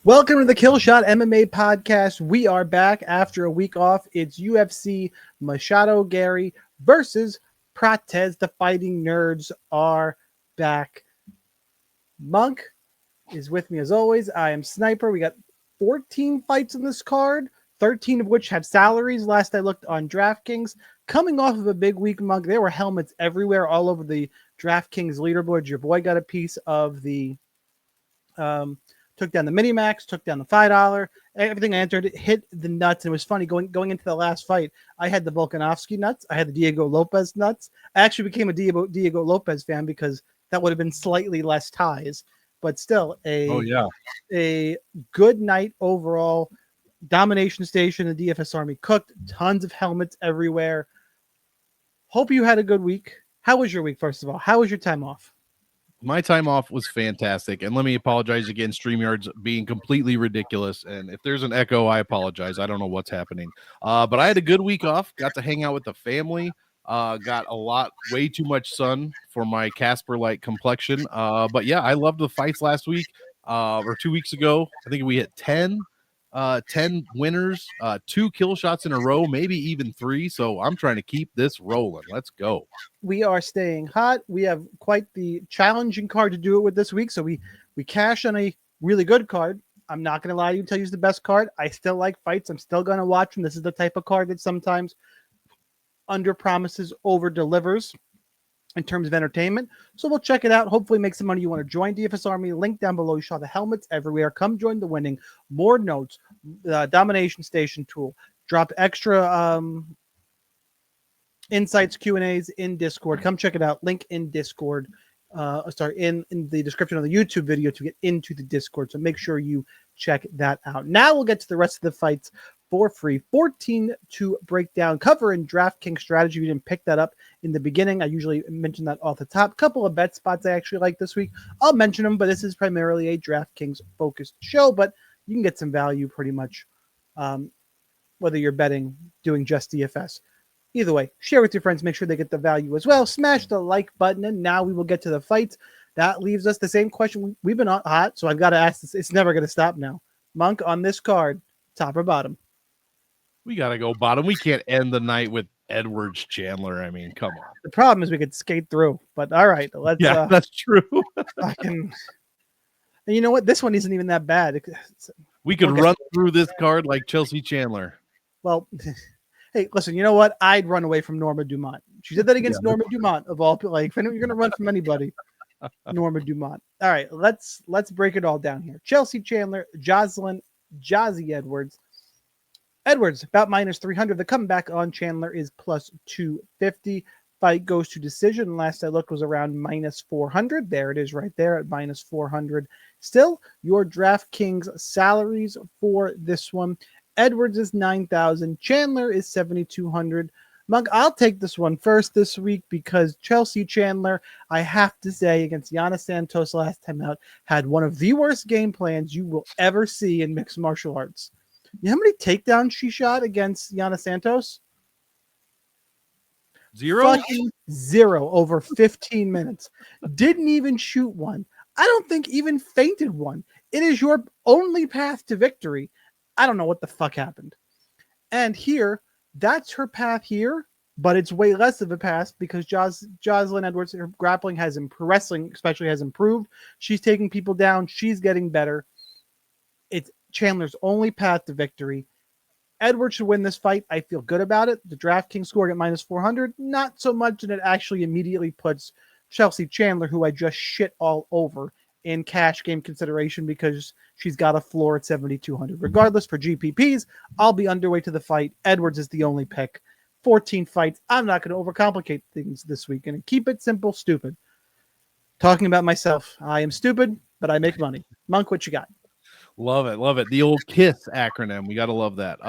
Welcome to the Killshot MMA podcast. We are back after a week off. It's UFC Machado Garry versus Prates. The Fighting Nerds are back. Monk is with me as always. I am Sniper. We got 14 fights in this card, 13 of which have salaries. Last I looked on DraftKings. Coming off of a big week, Monk, there were helmets everywhere all over the DraftKings leaderboard. Your boy got a piece of the took down the mini max, took down the $5. Everything I entered hit the nuts. And it was funny going into the last fight. I had the Volkanovski nuts. I had the Diego Lopez nuts. I actually became a Diego Lopez fan because that would have been slightly less ties, but still a good night overall. Domination Station, the DFS Army cooked. Tons of helmets everywhere. Hope you had a good week. How was your week, first of all? How was your time off? My time off was fantastic, and let me apologize again, StreamYard's being completely ridiculous, and if there's an echo, I apologize. I don't know what's happening, but I had a good week off, got to hang out with the family, got way too much sun for my Casper-like complexion, but yeah, I loved the fights last week, or 2 weeks ago. I think we hit 10 winners, 2 kill shots in a row, maybe even 3. So I'm trying to keep this rolling. Let's go. We are staying hot. We have quite the challenging card to do it with this week. So we cash on a really good card. I'm not going to lie to you until use the best card. I still like fights. I'm still going to watch them. This is the type of card that sometimes under promises, over delivers in terms of entertainment. So we'll check it out. Hopefully make some money. You want to join DFS Army, link down below. You saw the helmets everywhere. Come join the winning. More notes, Domination Station tool. Drop extra insights, Q&As in Discord. Come check it out. Link in Discord. In the description of the YouTube video to get into the Discord. So make sure you check that out. Now we'll get to the rest of the fights for free. 14 to break down. Cover in DraftKings strategy. We didn't pick that up in the beginning. I usually mention that off the top. Couple of bet spots I actually like this week. I'll mention them, but this is primarily a DraftKings focused show, but you can get some value pretty much whether you're betting, doing just DFS. Either way, share with your friends. Make sure they get the value as well. Smash the like button, and now we will get to the fights. That leaves us the same question. We've been hot, so I've got to ask this. It's never going to stop now. Monk, on this card, top or bottom? We got to go bottom. We can't end the night with Edwards Chandler. I mean, come on. The problem is we could skate through, but all right. Let's. Yeah, that's true. And you know what? This one isn't even that bad. We could run through this card like Chelsea Chandler. Well, hey, listen, you know what? I'd run away from Norma Dumont. She did that against Norma Dumont of all people. Like, if you're going to run from anybody, Norma Dumont. All right, let's break it all down here. Chelsea Chandler, Jazzy Edwards. Edwards, about minus 300. The comeback on Chandler is plus 250. Fight goes to decision. Last I looked was around minus 400. There it is right there at minus 400. Still, your DraftKings salaries for this one. Edwards is 9,000. Chandler is 7,200. Monk, I'll take this one first this week because Chelsea Chandler, I have to say, against Yana Santos last time out, had one of the worst game plans you will ever see in mixed martial arts. You know how many takedowns she shot against Yana Santos? 0? Fucking 0 over 15 minutes. Didn't even shoot one. I don't think even feinted one. It is your only path to victory. I don't know what the fuck happened. And here, that's her path here, but it's way less of a path because Jocelyn Edwards, her grappling wrestling especially has improved. She's taking people down. She's getting better. It's Chandler's only path to victory. Edwards should win this fight. I feel good about it. The DraftKings scoring at minus 400, not so much, and it actually immediately puts Chelsea Chandler, who I just shit all over, in cash game consideration because she's got a floor at 7,200. Regardless, for GPPs, I'll be underway to the fight. Edwards is the only pick. 14 fights. I'm not going to overcomplicate things this week and keep it simple, stupid. Talking about myself, I am stupid, but I make money. Monk, what you got? Love it. Love it. The old KISS acronym. We got to love that.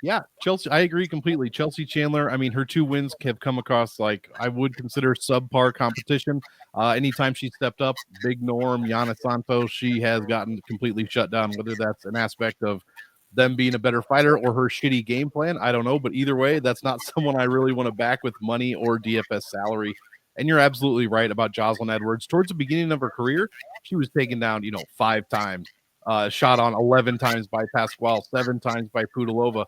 Yeah, Chelsea. I agree completely. Chelsea Chandler. I mean, her 2 wins have come across like I would consider subpar competition. Anytime she stepped up, Big Norm, Yana Santos, she has gotten completely shut down, whether that's an aspect of them being a better fighter or her shitty game plan. I don't know. But either way, that's not someone I really want to back with money or DFS salary. And you're absolutely right about Jocelyn Edwards. Towards the beginning of her career, she was taken down, 5 times. shot on 11 times by Pascual, 7 times by Pudilova.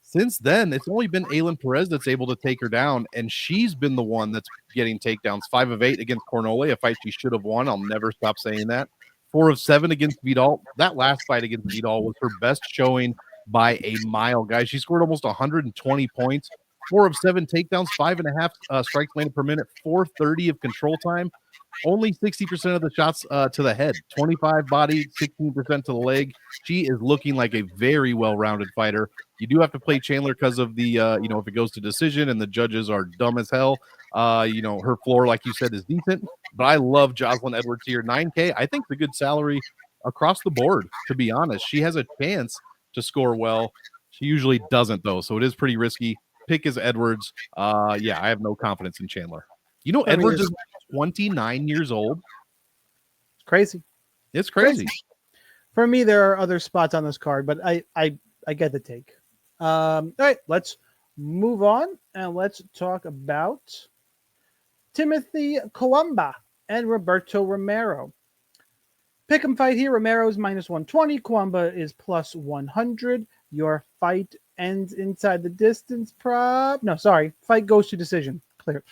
Since then, it's only been Aylin Perez that's able to take her down, and she's been the one that's getting takedowns. 5 of 8 against Cornole, a fight she should have won. I'll never stop saying that. 4 of 7 against Vidal. That last fight against Vidal was her best showing by a mile, guys. She scored almost 120 points. 4 of 7 takedowns, 5.5 strikes landed per minute, 430 of control time. Only 60% of the shots to the head, 25 body, 16% to the leg. She is looking like a very well-rounded fighter. You do have to play Chandler because of the, if it goes to decision and the judges are dumb as hell, her floor, like you said, is decent. But I love Jocelyn Edwards here. 9K, I think, the good salary across the board, to be honest. She has a chance to score well. She usually doesn't, though, so it is pretty risky. Pick is Edwards. I have no confidence in Chandler. Edwards is 29 years old. It's crazy. It's crazy. For me, there are other spots on this card, but I get the take. All right, let's move on and let's talk about Timothy Kumba and Roberto Romero. Pick 'em fight here. Romero's minus 120. Kumba is plus 100. Your fight ends inside the distance prop. No, sorry. Fight goes to decision. Clear.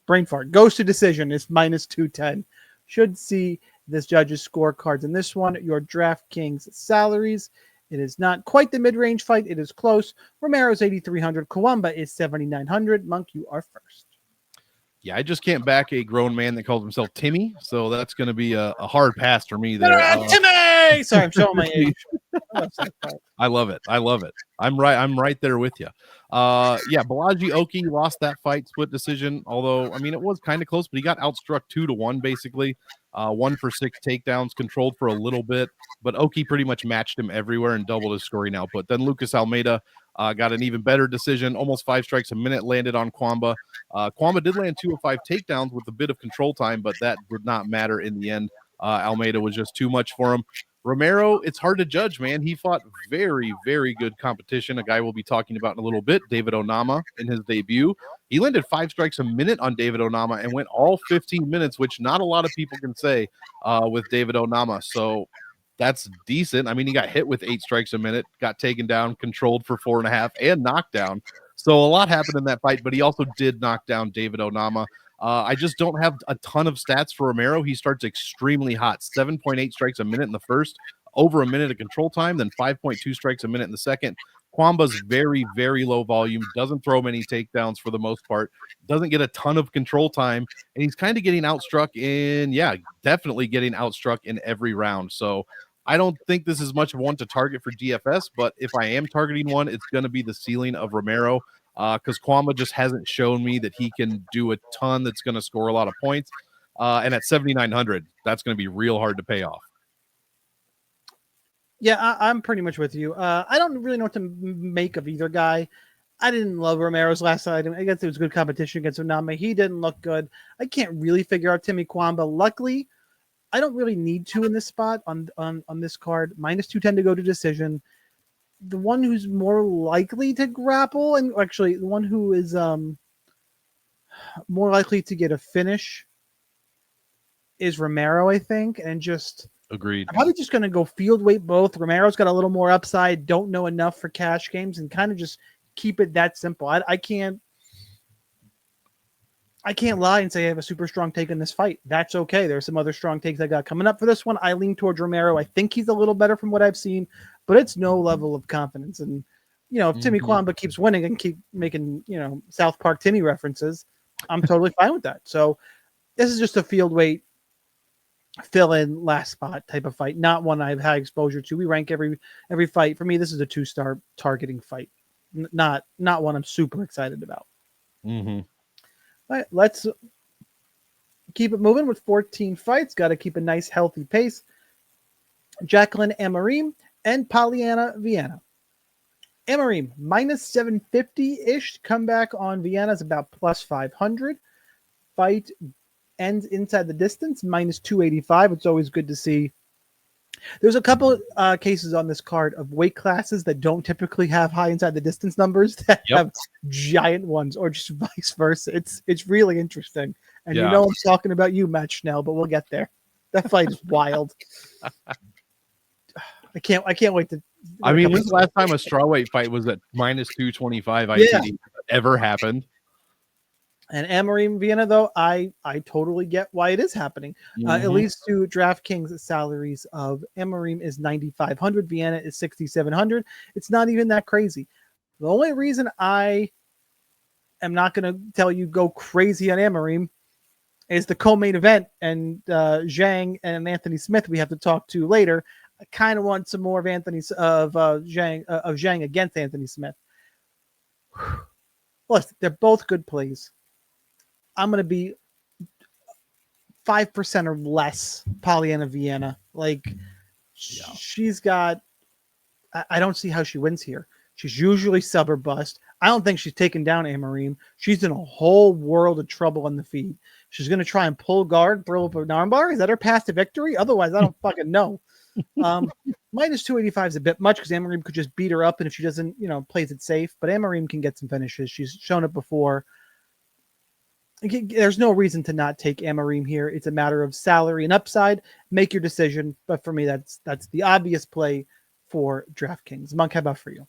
Brain fart. Goes to decision is minus 210. Should see this judge's scorecards in this one. Your DraftKings salaries. It is not quite the mid-range fight. It is close. Romero's 8,300. Kumba is 7,900. Monk, you are first. Yeah, I just can't back a grown man that calls himself Timmy, so that's going to be a hard pass for me there. Timmy! Sorry, I'm showing my age. I love it. I'm right there with you. Balaji Oki lost that fight, split decision, although, it was kind of close, but he got outstruck 2-1, basically. 1 for 6 takedowns, controlled for a little bit, but Oki pretty much matched him everywhere and doubled his scoring output. Then Lucas Almeida got an even better decision, almost 5 strikes a minute landed on Kumba. Kumba did land 2 of 5 takedowns with a bit of control time, but that did not matter in the end. Almeida was just too much for him. Romero, it's hard to judge, man. He fought very, very good competition. A guy we'll be talking about in a little bit, David Onama, in his debut. He landed 5 strikes a minute on David Onama and went all 15 minutes, which not a lot of people can say with David Onama. So that's decent. He got hit with 8 strikes a minute, got taken down, controlled for 4.5, and knocked down. So a lot happened in that fight, but he also did knock down David Onama. I just don't have a ton of stats for Romero. He starts extremely hot, 7.8 strikes a minute in the first, over a minute of control time, then 5.2 strikes a minute in the second. Kumba's very, very low volume, doesn't throw many takedowns for the most part, doesn't get a ton of control time, and he's kind of getting outstruck definitely getting outstruck in every round. So I don't think this is much of one to target for DFS, but if I am targeting one, it's going to be the ceiling of Romero. Because Kumba just hasn't shown me that he can do a ton that's going to score a lot of points. And at 7,900, that's going to be real hard to pay off. Yeah, I'm pretty much with you. I don't really know what to make of either guy. I didn't love Romero's last fight. I guess it was good competition against Onama. He didn't look good. I can't really figure out Timmy Kumba. Luckily, I don't really need to in this spot on this card. Minus 210 to go to decision. The one who's more likely to grapple, and actually the one who is more likely to get a finish is Romero, I think. And just agreed. I'm probably just going to go field weight both. Romero's got a little more upside, don't know enough for cash games, and kind of just keep it that simple. I can't lie and say I have a super strong take in this fight. That's okay. There's some other strong takes I got coming up for this one. I lean towards Romero. I think he's a little better from what I've seen, but it's no level of confidence. And, if Timmy Kumba keeps winning and keep making, South Park Timmy references, I'm totally fine with that. So this is just a field weight fill in last spot type of fight, not one I've had exposure to. We rank every fight. For me, this is a 2-star targeting fight, not one I'm super excited about. Mm-hmm. All right, let's keep it moving with 14 fights. Got to keep a nice, healthy pace. Jacqueline Amari and Pollyanna Vienna. Amari, minus 750-ish. Comeback on Vienna is about plus 500. Fight ends inside the distance, minus 285. It's always good to see. There's a couple cases on this card of weight classes that don't typically have high inside the distance numbers that have giant ones, or just vice versa. It's really interesting. And I'm talking about you, Matt Schnell, but we'll get there. That fight is wild. I can't wait to. I mean, when's the last time a strawweight fight was at -225 ITD ever happened? And Amari and Vienna, though, I totally get why it is happening. At least to DraftKings salaries of Amarim is 9,500, Vienna is 6,700. It's not even that crazy. The only reason I am not going to tell you go crazy on Amarim is the co-main event, and Jiang and Anthony Smith we have to talk to later. I kind of want some more of Jiang against Anthony Smith. Plus, they're both good plays. I'm going to be 5% or less Pollyanna Vienna. Like, she's got, I don't see how she wins here. She's usually sub or bust. I don't think she's taken down Amarim. She's in a whole world of trouble on the feet. She's going to try and pull guard, throw up an armbar. Is that her path to victory? Otherwise, I don't fucking know. -285 is a bit much because Amarim could just beat her up, and if she doesn't, plays it safe. But Amarim can get some finishes. She's shown it before. There's no reason to not take Amarim here. It's a matter of salary and upside. Make your decision. But for me, that's the obvious play for DraftKings. Monk, how about for you?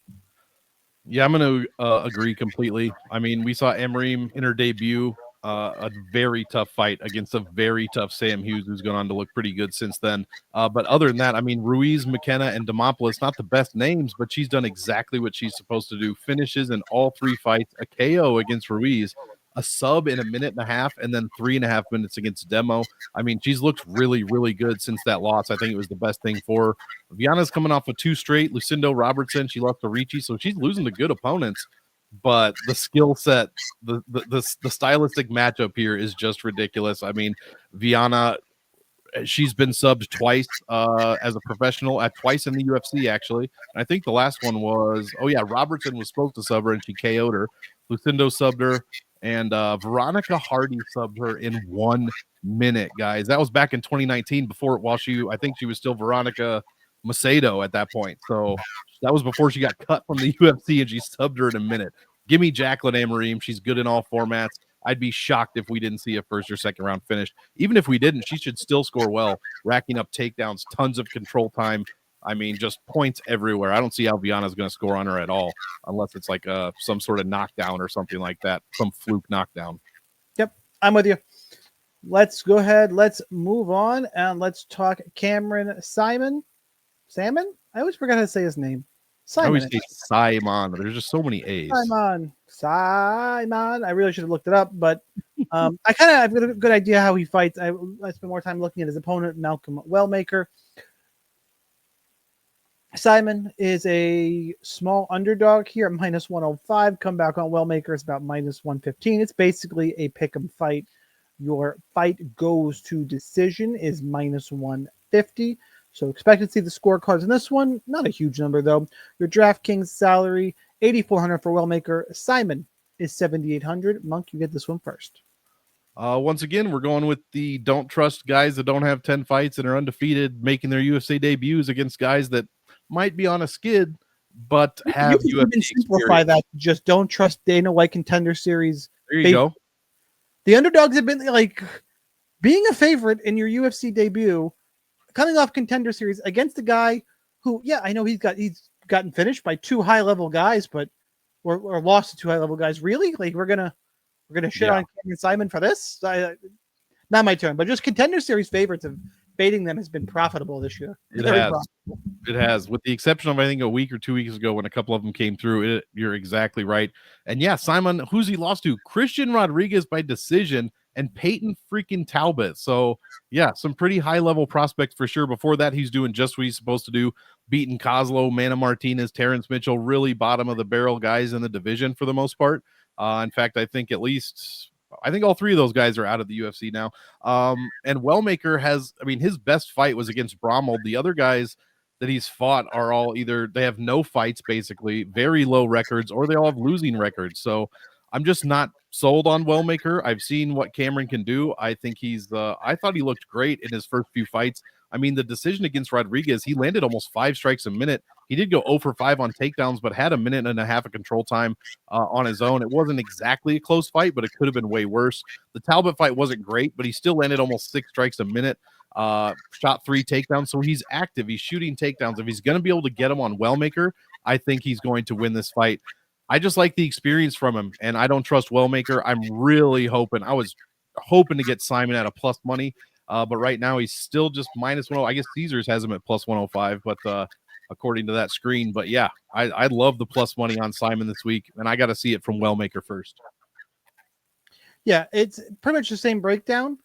Yeah, I'm going to agree completely. I mean, we saw Amarim in her debut, a very tough fight against a very tough Sam Hughes, who's gone on to look pretty good since then. But other than that, I mean, Ruiz, McKenna, and Demopoulos, not the best names, but she's done exactly what she's supposed to do. Finishes in all three fights, a KO against Ruiz, a sub in 1.5 minutes, and then 3.5 minutes against Demo. I mean, she's looked really, really good since that loss. I think it was the best thing for her. Vienna's coming off of 2 straight. Lucindo Robertson, she lost to Ricci, so she's losing to good opponents. But the skill set, the stylistic matchup here is just ridiculous. I mean, Vienna, she's been subbed twice as a professional, at twice in the UFC, actually. And I think the last one was, Robertson was supposed to sub her, and she KO'd her. Lucindo subbed her. And Veronica Hardy subbed her in 1 minute, guys. That was back in 2019 I think she was still Veronica Macedo at that point. So that was before she got cut from the UFC, and she subbed her in 1 minute. Give me Jacqueline Amarim. She's good in all formats. I'd be shocked if we didn't see a first or second round finish. Even if we didn't, she should still score well, racking up takedowns, tons of control time. I mean, just points everywhere. I don't see how Vienna's going to score on her at all, unless it's like some sort of knockdown or something like that, some fluke knockdown. Yep, I'm with you. Let's go ahead. Let's move on, and let's talk Cameron Simon. Salmon? I always forgot how to say his name. Simon. I always say Simon. There's just so many A's. Simon. I really should have looked it up, but I kind of have a good idea how he fights. I spend more time looking at his opponent, Malcolm Wellmaker. Simon is a small underdog here, -105. Come back on Wellmaker is about -115. It's basically a pick'em fight. Your fight goes to decision is -150. So expect to see the scorecards in this one. Not a huge number, though. Your DraftKings salary, 8,400 for Wellmaker. Simon is 7,800. Monk, you get this one first. Once again, we're going with the don't trust guys that don't have 10 fights and are undefeated, making their UFC debuts against guys that might be on a skid, but have you can simplify that. Just don't trust Dana White Contender Series. There you go. The underdogs have been like being a favorite in your UFC debut, coming off Contender Series against a guy who, I know he's gotten finished by 2 high-level guys, but or lost to 2 high-level guys. Really? Like we're gonna shit on Cameron Simon for this? Not my turn, but just Contender Series favorites of baiting them has been profitable this year. It has, with the exception of I think a week or 2 weeks ago when a couple of them came through. You're exactly right. And Simon, who's he lost to? Christian Rodriguez by decision and Peyton freaking Talbot. So some pretty high level prospects for sure. Before that, he's doing just what he's supposed to do, beating Kozlo, Mana Martinez, Terrence Mitchell, really bottom of the barrel guys in the division for the most part. In fact, I think all 3 of those guys are out of the UFC now. And Wellmaker his best fight was against Brommel. The other guys that he's fought are all either they have no fights, basically, very low records, or they all have losing records. So I'm just not sold on Wellmaker. I've seen what Cameron can do. I think I thought he looked great in his first few fights. I mean, the decision against Rodriguez, he landed almost 5 strikes a minute. He did go 0 for 5 on takedowns, but had 1.5 minutes of control time on his own. It wasn't exactly a close fight, but it could have been way worse. The Talbot fight wasn't great, but he still landed almost 6 strikes a minute. shot 3 takedowns. So he's active. He's shooting takedowns. If he's going to be able to get him on Wellmaker, I think he's going to win this fight. I just like the experience from him, and I don't trust Wellmaker. I'm really hoping. I was hoping to get Simon at a plus money, but right now he's still just minus 1. I guess Caesars has him at plus 105, but according to that screen. But yeah, I love the plus money on Simon this week, and I got to see it from Wellmaker first. Yeah, it's pretty much the same breakdown.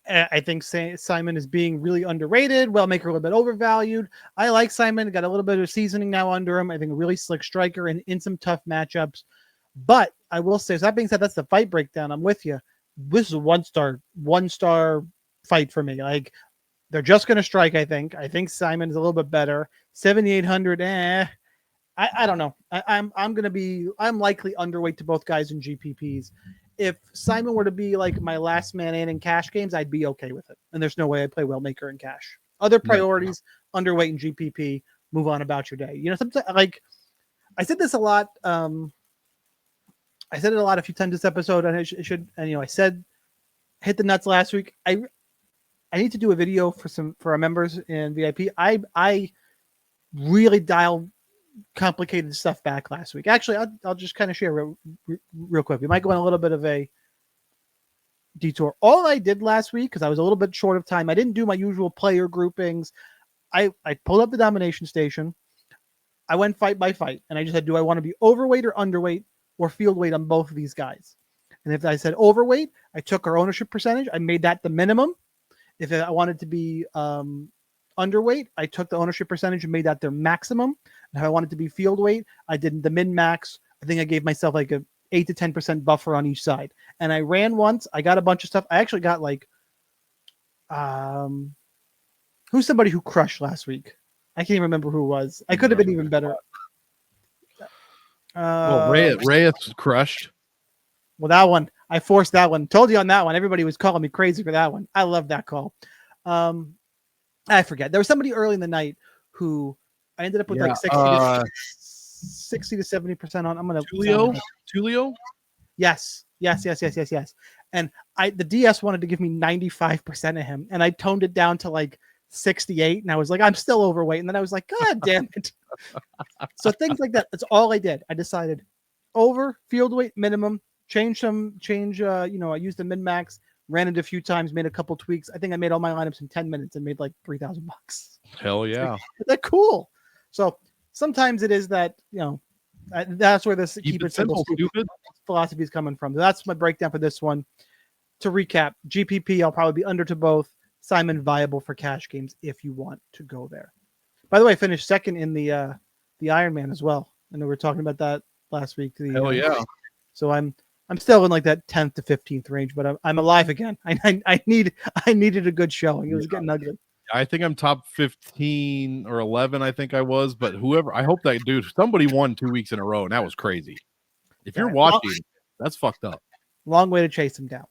I think Simon is being really underrated. Wellmaker a little bit overvalued. I like Simon. Got a little bit of seasoning now under him. I think a really slick striker and in some tough matchups. But I will say, so that being said, that's the fight breakdown. I'm with you. This is a one star fight for me. Like, they're just going to strike, I think. I think Simon is a little bit better. 7,800, I don't know. I'm likely underweight to both guys in GPPs. If Simon were to be like my last man in cash games, I'd be okay with it. And there's no way I'd play Wellmaker in cash. Other priorities, underweight in GPP, move on about your day. You know, sometimes, like, I said this a lot. I said it a lot a few times this episode, and I said hit the nuts last week. I need to do a video for our members in VIP. I really dialed complicated stuff back last week. Actually, I'll just kind of share real quick. We might go on a little bit of a detour. All I did last week, because I was a little bit short of time, I didn't do my usual player groupings. I pulled up the domination station. I went fight by fight, and I just said, do I want to be overweight or underweight or field weight on both of these guys? And if I said overweight, I took our ownership percentage. I made that the minimum. If I wanted to be underweight, I took the ownership percentage and made that their maximum. And if I wanted to be field weight, I did the min max. I think I gave myself like a 8 to 10% buffer on each side. And I ran once. I got a bunch of stuff. I actually got like, who's somebody who crushed last week? I can't even remember who it was. I could have been even better. Well, Reyes crushed. Well, that one, I forced that one. Told you on that one. Everybody was calling me crazy for that one. I love that call. I forget. There was somebody early in the night who I ended up with like 60 to 70% on. I'm going to Tulio. Yes. And the DS wanted to give me 95% of him, and I toned it down to like 68, and I was like, I'm still overweight. And then I was like, God damn it. So things like that. That's all I did. I decided over field weight minimum, I used the min max, ran it a few times, made a couple tweaks. I think I made all my lineups in 10 minutes and made like $3,000. Hell yeah. Like, they're cool. So sometimes it is that, that's where this keep it simple stupid philosophy is coming from. That's my breakdown for this one. To recap, GPP, I'll probably be under to both. Simon viable for cash games if you want to go there. By the way, I finished second in the Ironman as well. I know we were talking about that last week. Hell yeah. So I'm still in like that 10th to 15th range, but I'm alive again. I needed a good showing. It was getting ugly. I think I'm top 15 or 11. I think I was, but whoever, I hope that dude, somebody won 2 weeks in a row, and that was crazy. If you're watching, that's fucked up. Long way to chase him down.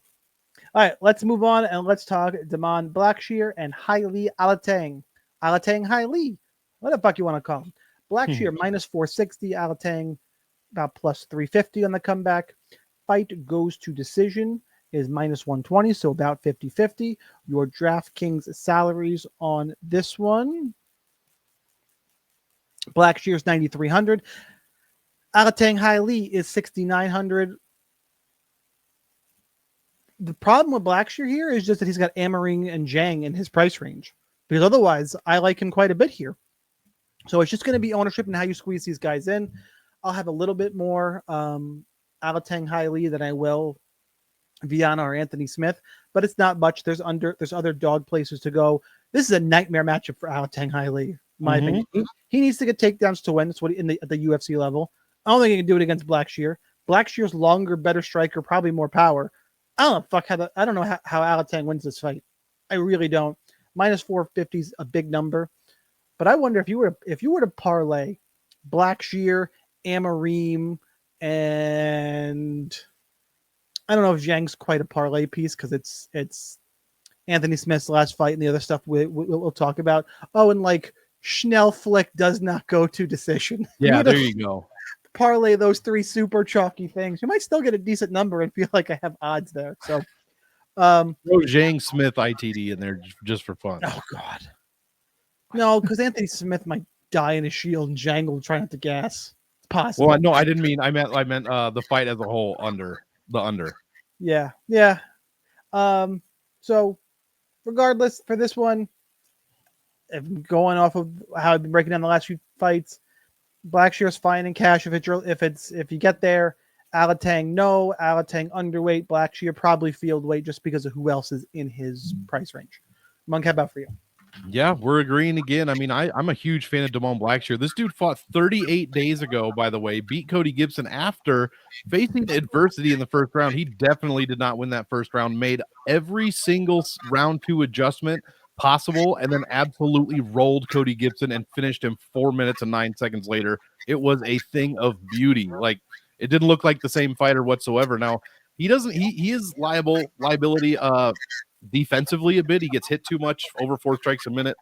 All right, let's move on and let's talk Damon Blackshere and Hailey Alatang. Alatang Hailey, what the fuck you want to call him? Blackshere minus 460, Alatang about plus 350 on the comeback. Fight goes to decision is minus 120, so about 50-50. Your DraftKings salaries on this one. Blackshere's 9,300. Alatang Hailey is 6,900. The problem with Blackshere here is just that he's got Amari and Jiang in his price range. Because otherwise, I like him quite a bit here. So it's just going to be ownership and how you squeeze these guys in. I'll have a little bit more Alatang Hailey than I will Vienna or Anthony Smith, but it's not much. There's other dog places to go. This is a nightmare matchup for Alatang Hailey, in my opinion. He needs to get takedowns to win. That's what at the UFC level. I don't think he can do it against Blackshere. Blackshere's longer, better striker, probably more power. I don't know how Alatang wins this fight. I really don't. Minus 450 is a big number, but I wonder if you were to parlay Blackshere, Amari, and I don't know if Jiang's quite a parlay piece because it's Anthony Smith's last fight and the other stuff we'll talk about. Oh, and like Schnell flick does not go to decision. Yeah, there you go. Parlay ththose three super chalky things. You might still get a decent number and feel like I have odds there. So Throw Jiang Smith ITD in there just for fun. Oh God, no, because Anthony Smith might die in a shield and Jangle try not to gas. It's possible. Well, no, I didn't mean. I meant the fight as a whole under. Yeah. So regardless, for this one, if going off of how I've been breaking down the last few fights, Blackshere's fine in cash if you get there. Alatang, no. Alatang underweight. Blackshere probably field weight just because of who else is in his price range. Monk, how about for you? Yeah, we're agreeing again. I mean, I'm a huge fan of Damon Blackshere. This dude fought 38 days ago, by the way, beat Cody Gibson after facing adversity in the first round. He definitely did not win that first round, made every single round 2 adjustment possible, and then absolutely rolled Cody Gibson and finished him 4 minutes and 9 seconds later. It was a thing of beauty. Like, it didn't look like the same fighter whatsoever. Now, he is liability defensively a bit. He gets hit too much, over 4 strikes a minute.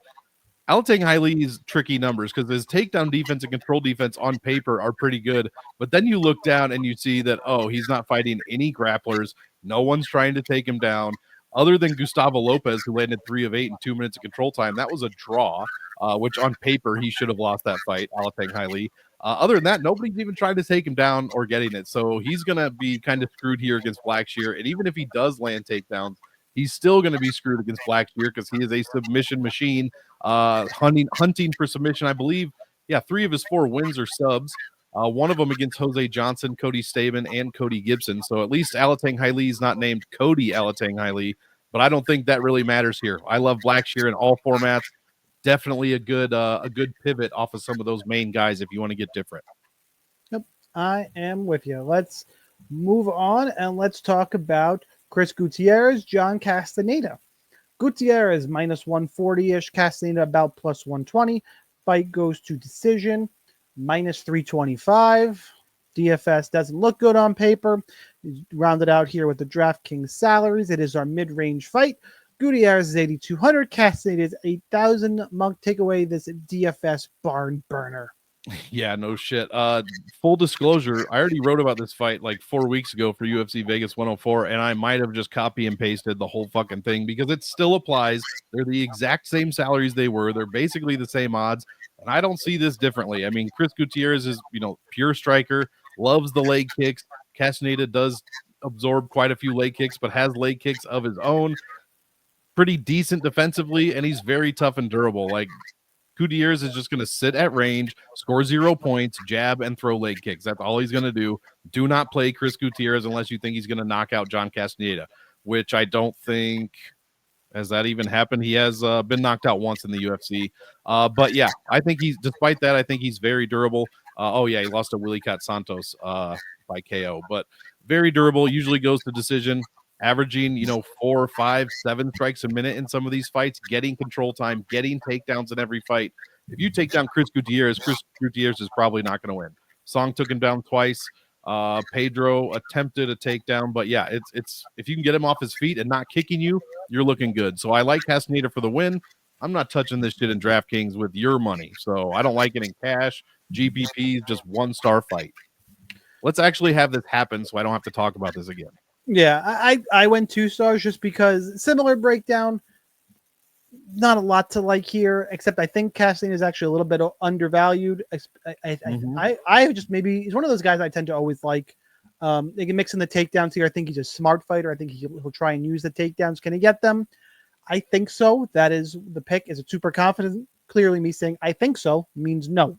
Alatang Hailey's tricky numbers because his takedown defense and control defense on paper are pretty good. But then you look down and you see that, oh, he's not fighting any grapplers. No one's trying to take him down other than Gustavo Lopez, who landed 3 of 8 in 2 minutes of control time. That was a draw, which on paper he should have lost that fight, Alatang Hailey. Other than that, nobody's even trying to take him down or getting it. So he's going to be kind of screwed here against Blackshere. And even if he does land takedowns, he's still going to be screwed against Blackshere because he is a submission machine, hunting for submission. I believe, 3 of his 4 wins are subs. One of them against Jose Johnson, Cody Staben, and Cody Gibson. So at least Alatang Hailey is not named Cody Alatang Hailey, but I don't think that really matters here. I love Blackshere in all formats. Definitely a good pivot off of some of those main guys if you want to get different. Yep, I am with you. Let's move on and let's talk about Chris Gutierrez, John Castaneda. Gutierrez minus 140-ish, Castaneda about plus 120. Fight goes to decision, minus 325. DFS doesn't look good on paper. Rounded out here with the DraftKings salaries. It is our mid-range fight. Gutierrez is 8,200. Castaneda is 8,000. Monk, take away this DFS barn burner. Yeah, no shit. Full disclosure, I already wrote about this fight like 4 weeks ago for UFC Vegas 104, and I might have just copy and pasted the whole fucking thing because it still applies. They're the exact same salaries they were. They're basically the same odds, and I don't see this differently. I mean, Chris Gutierrez is, pure striker, loves the leg kicks. Castaneda does absorb quite a few leg kicks, but has leg kicks of his own. Pretty decent defensively, and he's very tough and durable. Like, Gutierrez is just going to sit at range, score 0 points, jab, and throw leg kicks. That's all he's going to do. Do not play Chris Gutierrez unless you think he's going to knock out John Castaneda, which I don't think has that even happened. He has been knocked out once in the UFC. But yeah, I think despite that, I think he's very durable. He lost to Willie Cat Santos by KO, but very durable, usually goes to decision. Averaging, 4, 5, 7 strikes a minute in some of these fights, getting control time, getting takedowns in every fight. If you take down Chris Gutierrez is probably not going to win. Song took him down twice. Pedro attempted a takedown, but yeah, it's if you can get him off his feet and not kicking you, you're looking good. So I like Castaneda for the win. I'm not touching this shit in DraftKings with your money. So I don't like it in cash, GPPs, just 1-star fight. Let's actually have this happen so I don't have to talk about this again. Yeah, I went 2 stars just because similar breakdown. Not a lot to like here, except I think Castaneda is actually a little bit undervalued. I just maybe he's one of those guys I tend to always like. They can mix in the takedowns here. I think he's a smart fighter. I think he'll try and use the takedowns. Can he get them? I think so. That is the pick. Is it super confident? Clearly, me saying I think so means no.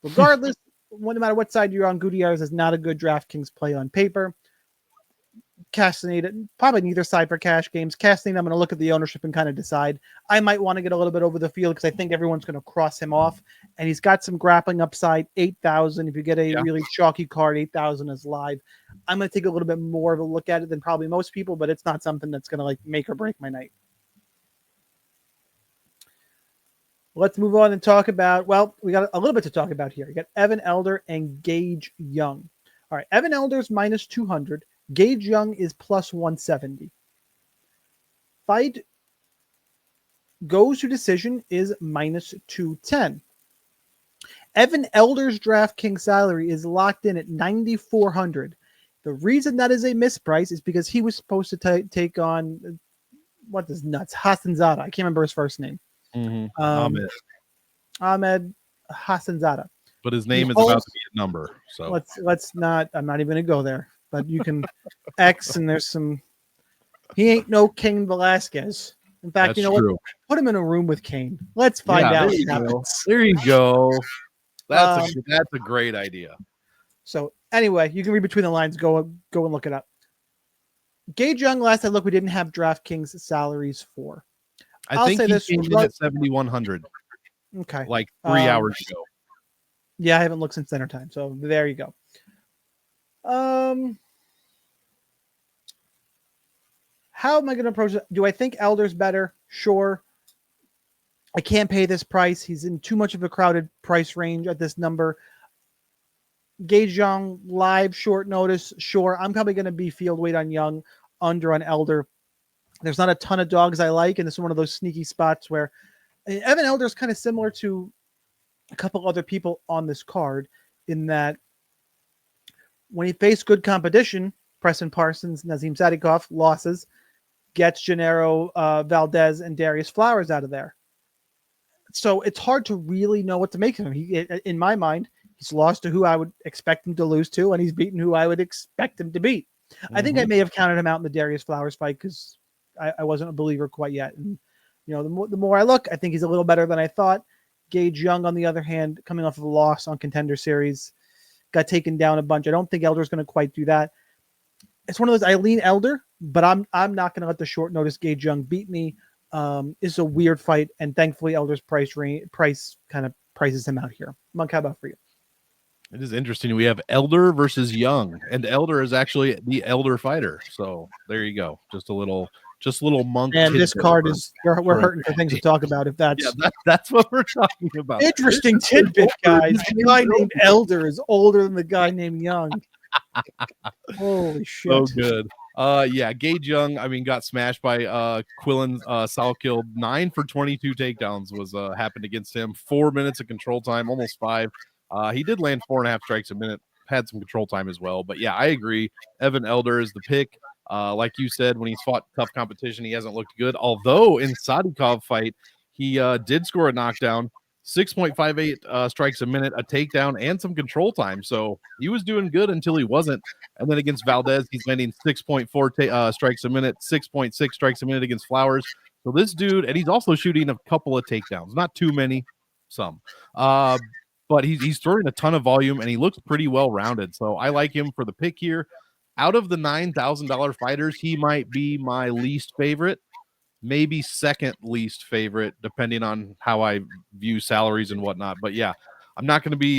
Regardless, no matter what side you're on, Gutierrez is not a good DraftKings play on paper. Castaneda, probably neither side for cash games. Castaneda, I'm going to look at the ownership and kind of decide. I might want to get a little bit over the field because I think everyone's going to cross him off. And he's got some grappling upside, 8,000. If you get a really chalky card, 8,000 is live. I'm going to take a little bit more of a look at it than probably most people, but it's not something that's going to like make or break my night. Let's move on and talk about, we got a little bit to talk about here. You got Evan Elder and Gage Young. All right, Evan Elder's minus 200. Gage Young is plus 170. Fight goes to decision is minus 210. Evan Elder's DraftKings salary is locked in at 9,400. The reason that is a misprice is because he was supposed to take on what is nuts Hassanzada. I can't remember his first name. Ahmed Hassanzada. But his name is about to be a number. So let's not. I'm not even going to go there. But you can X and there's some. He ain't no Cain Velasquez. In fact, that's you know true. what? Put him in a room with Cain. Let's find out. There you go. That's a great idea. So anyway, you can read between the lines. Go and look it up. Gage Young, last I looked, we didn't have DraftKings salaries for. I think he came in at 7,100. Okay. Like 3 hours ago. Yeah, I haven't looked since dinner time. So there you go. How am I going to approach it? Do I think Elder's better? Sure. I can't pay this price. He's in too much of a crowded price range at this number. Gage Young, live, short notice. Sure. I'm probably going to be field weight on Young, under on Elder. There's not a ton of dogs I like, and this is one of those sneaky spots where Evan Elder is kind of similar to a couple other people on this card in that when he faced good competition, Preston Parsons, Nazim Sadikov, losses, gets Gennaro Valdez and Darius Flowers out of there. So it's hard to really know what to make of him. In my mind, he's lost to who I would expect him to lose to, and he's beaten who I would expect him to beat. I think I may have counted him out in the Darius Flowers fight because I wasn't a believer quite yet. And the more I look, I think he's a little better than I thought. Gage Young, on the other hand, coming off of a loss on Contender Series, got taken down a bunch. I don't think Elder's going to quite do that. It's one of those I lean Elder, but I'm not going to let the short notice Gage Young beat me. It's a weird fight, and thankfully Elder's price kind of prices him out here. Monk, how about for you? It is interesting. We have Elder versus Young, and Elder is actually the Elder fighter. So there you go. Just a little Monk. And this card is we're hurting for things to talk about. If that's that's what we're talking about. Interesting tidbit, guys. The guy named Elder is older than the guy named Young. Holy shit! So good. Gage Young, I mean, got smashed by Quillen Salkill. 9 for 22 takedowns was happened against him. 4 minutes of control time, almost 5. He did land 4.5 strikes a minute, had some control time as well. But yeah, I agree. Evan Elder is the pick. Like you said, when he's fought tough competition, he hasn't looked good. Although in Sadikov fight, he did score a knockdown, 6.58 strikes a minute, a takedown, and some control time. So he was doing good until he wasn't. And then against Valdez, he's landing 6.4 strikes a minute, 6.6 strikes a minute against Flowers. So this dude, and he's also shooting a couple of takedowns, not too many, some. But he's throwing a ton of volume, and he looks pretty well-rounded. So I like him for the pick here. Out of the $9,000 fighters, he might be my least favorite, maybe second least favorite, depending on how I view salaries and whatnot. But yeah, I'm not going to be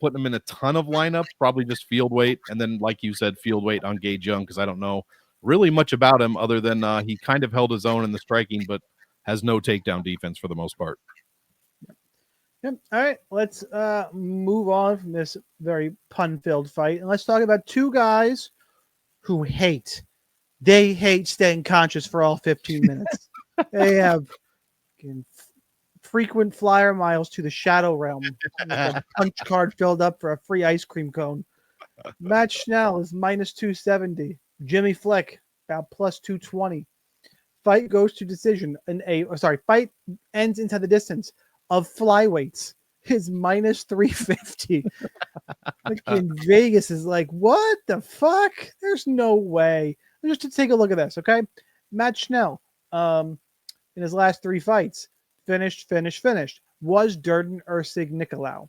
putting him in a ton of lineups, probably just field weight. And then, like you said, field weight on Gage Young, because I don't know really much about him other than he kind of held his own in the striking, but has no takedown defense for the most part. Yep. All right, let's move on from this very pun-filled fight, and let's talk about two guys who hate. They hate staying conscious for all 15 minutes. They have frequent flyer miles to the Shadow Realm, with a punch card filled up for a free ice cream cone. Matt Schnell is minus 270. Jimmy Flick about plus 220. Fight goes to decision. Fight ends into the distance of flyweights is minus 350. Like in Vegas is like, what the fuck? There's no way. Just to take a look at this, okay? Matt Schnell, in his last 3 fights, finished. Was Durden Ursig Nicolau.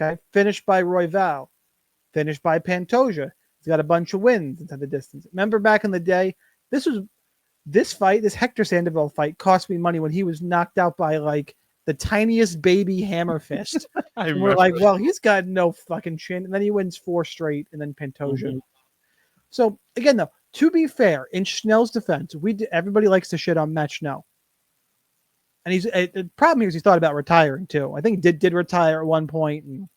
Okay, finished by Royval, finished by Pantoja. He's got a bunch of wins into the distance. Remember back in the day, this Hector Sandoval fight cost me money when he was knocked out by like the tiniest baby hammer fist. And we're like, well, he's got no fucking chin. And then he wins 4 straight, and then Pantoja. Mm-hmm. So again, though, to be fair, in Schnell's defense, everybody likes to shit on Matt Schnell. And the problem here is he thought about retiring too. I think he did retire at one point, and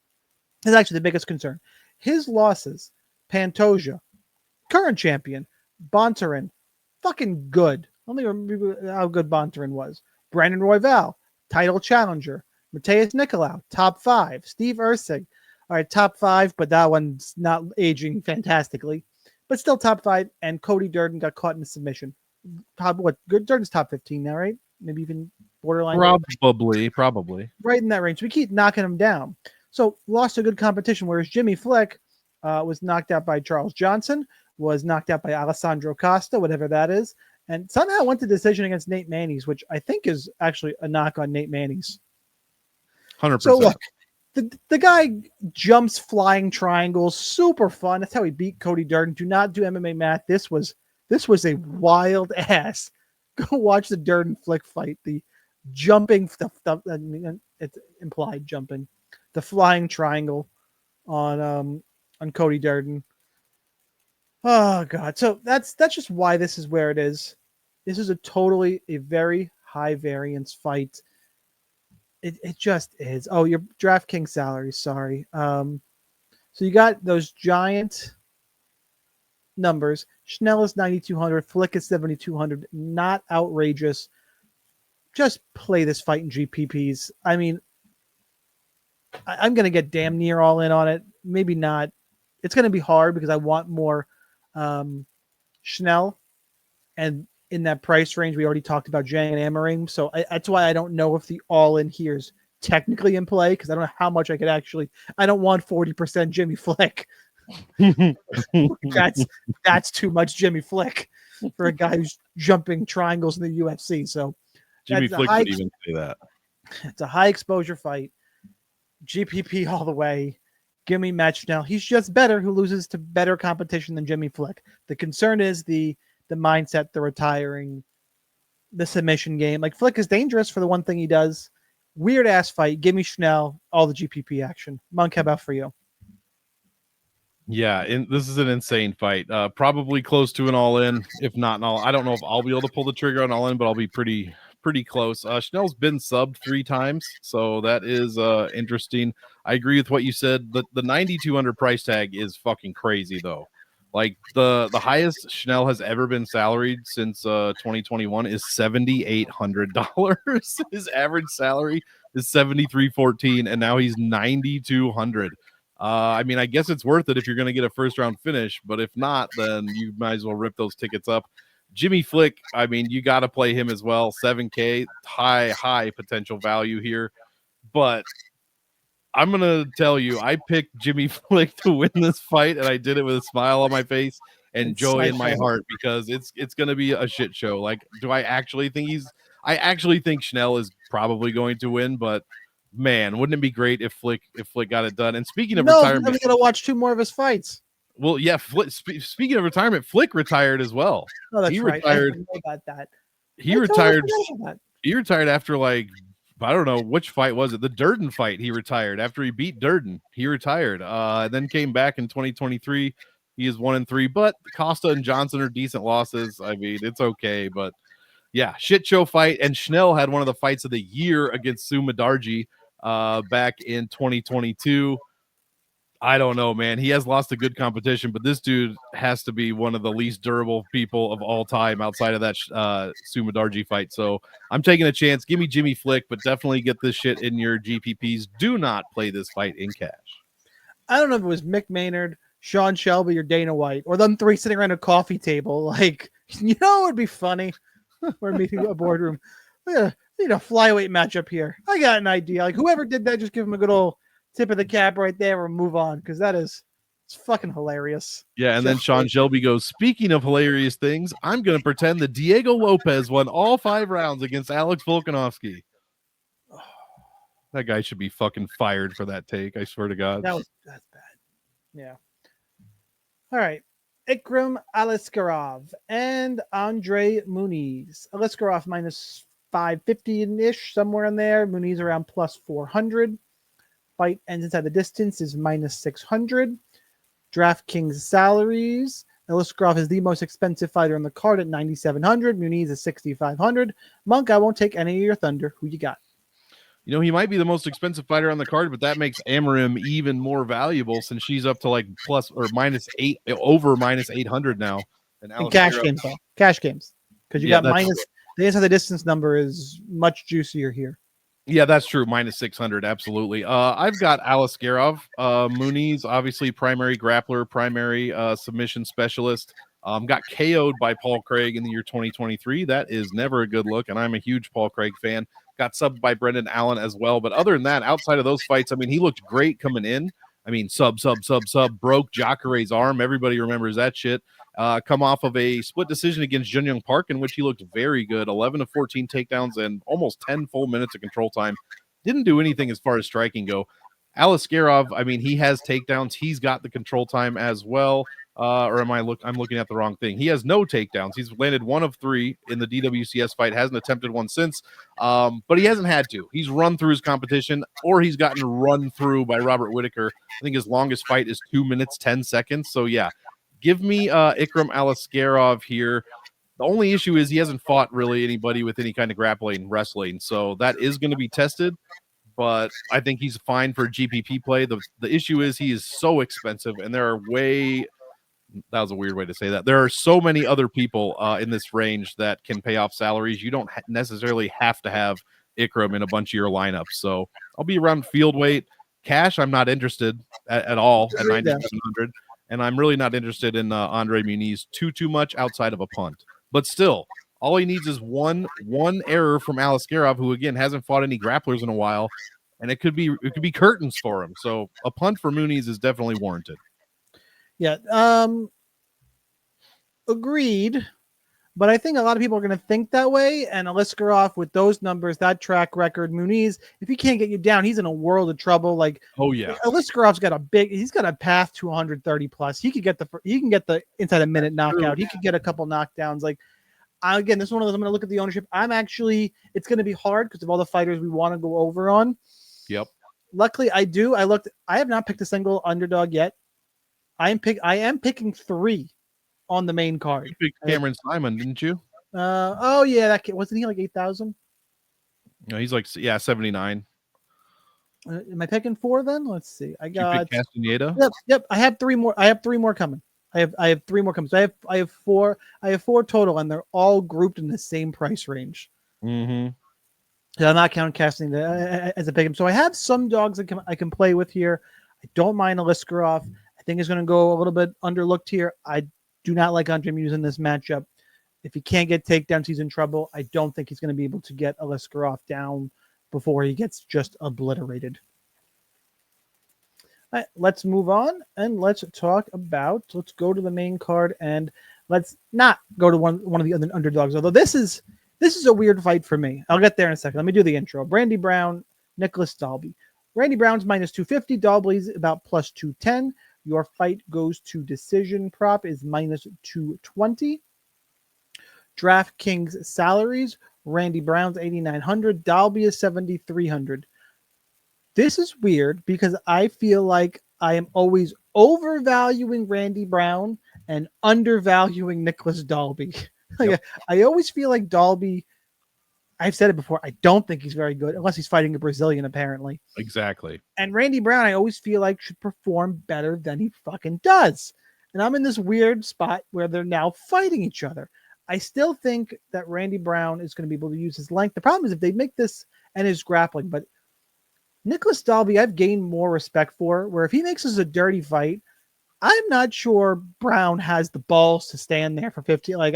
that's actually the biggest concern. His losses: Pantoja, current champion; Bontarin, fucking good. I don't think I remember how good Bontarin was. Brandon Royval, title challenger; Mateus Nicolau, top 5; Steve Ursig, all right, top 5, but that one's not aging fantastically. but still top 5. And Cody Durden got caught in a submission. Durden's top 15 now, right? Maybe even borderline. Probably. Right in that range. We keep knocking him down. So lost a good competition, whereas Jimmy Flick was knocked out by Charles Johnson, was knocked out by Alessandro Costa, whatever that is, and somehow went to decision against Nate Mannies, which I think is actually a knock on Nate Mannies. 100%. So look, the guy jumps flying triangles, super fun. That's how he beat Cody Durden. Do not do MMA math. This was a wild ass. Go watch the Durden Flick fight. The jumping stuff. I mean, it's implied jumping. The flying triangle on Cody Durden. Oh God. So that's just why this is where it is. This is a very high variance fight. It just is. Oh, your DraftKings salary. Sorry. So you got those giant numbers. Schnell is 9,200. Flick is 7,200. Not outrageous. Just play this fight in GPPs. I mean, I'm going to get damn near all in on it. Maybe not. It's going to be hard because I want more Schnell. And in that price range, we already talked about Jiang and Amari. So that's why I don't know if the all in here is technically in play, because I don't know how much I could actually. I don't want 40% Jimmy Flick. That's too much Jimmy Flick for a guy who's jumping triangles in the UFC. So Jimmy Flick would even say that. It's a high exposure fight. GPP all the way. Give me Matt Schnell. He's just better, who loses to better competition than Jimmy Flick. The concern is the mindset, the retiring, the submission game. Like, Flick is dangerous for the one thing he does. Weird ass fight. Give me Schnell, all the GPP action. Monk, how about for you? Yeah, this is an insane fight. Probably close to an all-in, if not an all. I don't know if I'll be able to pull the trigger on all-in, but I'll be pretty close. Schnell's been subbed 3 times, so that is interesting. I agree with what you said. The 9,200 price tag is fucking crazy, though. Like, the highest Schnell has ever been salaried since 2021 is $7,800. His average salary is $7,314, and now he's 9,200. I mean, I guess it's worth it if you're going to get a first round finish, but if not, then you might as well rip those tickets up. Jimmy Flick, I mean, you got to play him as well. 7K, high potential value here. But I'm going to tell you, I picked Jimmy Flick to win this fight, and I did it with a smile on my face and joy in my heart, because it's going to be a shit show. Like, do I actually think I actually think Schnell is probably going to win, but man, wouldn't it be great if Flick got it done? And speaking of retirement, I'm going to watch 2 more of his fights. Well, yeah. Speaking of retirement, Flick retired as well. Oh, that's right. Retired. I didn't know about that. He retired. He retired after, like, I don't know which fight was it. The Durden fight. He retired after he beat Durden. He retired. Then came back in 2023. He is 1-3. But Costa and Johnson are decent losses. I mean, it's okay. But yeah, shit show fight. And Schnell had one of the fights of the year against Sumadarji back in 2022. I don't know, man. He has lost to good competition, but this dude has to be one of the least durable people of all time outside of that Sumadarji fight. So I'm taking a chance. Give me Jimmy Flick, but definitely get this shit in your GPPs. Do not play this fight in cash. I don't know if it was Mick Maynard, Sean Shelby, or Dana White, or them 3 sitting around a coffee table. Like, you know, it would be funny. We're meeting a boardroom. Yeah. Need a flyweight matchup here. I got an idea. Like, whoever did that, just give him a good old tip of the cap right there and move on, because it's fucking hilarious. Yeah, and then Sean Shelby goes, speaking of hilarious things, I'm going to pretend that Diego Lopez won all 5 rounds against Alex Volkanovski. That guy should be fucking fired for that take. I swear to God. That's bad. Yeah. All right. Ikram Aliskerov and Andre Muniz. Aliskerov minus 550-ish, somewhere in there. Muniz around plus 400. Fight ends inside the distance is minus 600. DraftKings salaries. Aliskerov is the most expensive fighter on the card at 9,700. Muniz is 6,500. Monk, I won't take any of your thunder. Who you got? You know, he might be the most expensive fighter on the card, but that makes Amarim even more valuable since she's up to like plus or minus 8, over minus 800 now. And cash games, though. Cash games. Because you got minus. The inside the distance number is much juicier here. Yeah, that's true. Minus 600. Absolutely. I've got Alice Garov. Mooney's obviously primary grappler, primary submission specialist. Got KO'd by Paul Craig in the year 2023. That is never a good look. And I'm a huge Paul Craig fan. Got subbed by Brendan Allen as well. But other than that, outside of those fights, I mean, he looked great coming in. I mean, sub, broke Jacare's arm. Everybody remembers that shit. Come off of a split decision against Jun Young Park, in which he looked very good. 11 of 14 takedowns and almost 10 full minutes of control time. Didn't do anything as far as striking go. Alice Garov, I mean, he has takedowns. He's got the control time as well. Or am I'm looking at the wrong thing? He has no takedowns. He's landed 1 of 3 in the DWCS fight. Hasn't attempted one since, but he hasn't had to. He's run through his competition, or he's gotten run through by Robert Whitaker. I think his longest fight is 2 minutes 10 seconds. So yeah, give me Ikram Aliskerov here. The only issue is he hasn't fought really anybody with any kind of grappling wrestling, so that is going to be tested. But I think he's fine for GPP play. The issue is he is so expensive, and there are that was a weird way to say that. There are so many other people in this range that can pay off salaries. You don't necessarily have to have Ikram in a bunch of your lineups. So I'll be around field weight. Cash, I'm not interested at all at 9,700. And I'm really not interested in Andre Muniz too much outside of a punt. But still, all he needs is one error from Alice Garov, who again hasn't fought any grapplers in a while, and it could be curtains for him. So a punt for Muniz is definitely warranted. Yeah, agreed. But I think a lot of people are going to think that way. And Aliskerov, with those numbers, that track record, Muniz, if he can't get you down, he's in a world of trouble. Like, oh yeah, Aliskerov's got he's got a path to 130 plus. He can get the inside a minute knockout. He could get a couple knockdowns. Like, again, this is one of those. I'm going to look at the ownership. It's going to be hard because of all the fighters we want to go over on. Yep. Luckily, I have not picked a single underdog yet. I am picking 3 on the main card. You picked Cameron Simon, didn't you? Oh yeah, that kid, wasn't he like 8,000? No, he's like 79. Am I picking 4 then? Let's see. I got Castanada. Yep. I have 3 more. I have 3 more coming. I have 3 more coming. So I have 4. I have 4 total, and they're all grouped in the same price range. Mm-hmm. So I'm not counting Castanada as a pick. So I have some dogs I can play with here. I don't mind Aliskerov. I think he's going to go a little bit underlooked here. I do not like Andre Muniz in this matchup. If he can't get takedowns, he's in trouble. I don't think he's going to be able to get Aliskerov down before he gets just obliterated. All right, let's move on and let's go to the main card, and let's not go to one of the other underdogs. Although this is a weird fight for me. I'll get there in a second. Let me do the intro. Randy Brown, Nicholas Dalby. Randy Brown's minus 250. Dalby's about plus 210. Your fight goes to decision. Prop is minus 220. DraftKings salaries. Randy Brown's 8,900. Dalby is 7,300. This is weird because I feel like I am always overvaluing Randy Brown and undervaluing Nicholas Dalby. Yep. I always feel like Dalby, I've said it before, I don't think he's very good unless he's fighting a Brazilian, apparently. Exactly. And Randy Brown, I always feel like should perform better than he fucking does. And I'm in this weird spot where they're now fighting each other. I still think that Randy Brown is going to be able to use his length. The problem is if they make this and his grappling, but Nicholas Dalby, I've gained more respect for, where if he makes this a dirty fight, I'm not sure Brown has the balls to stand there for 50. Like,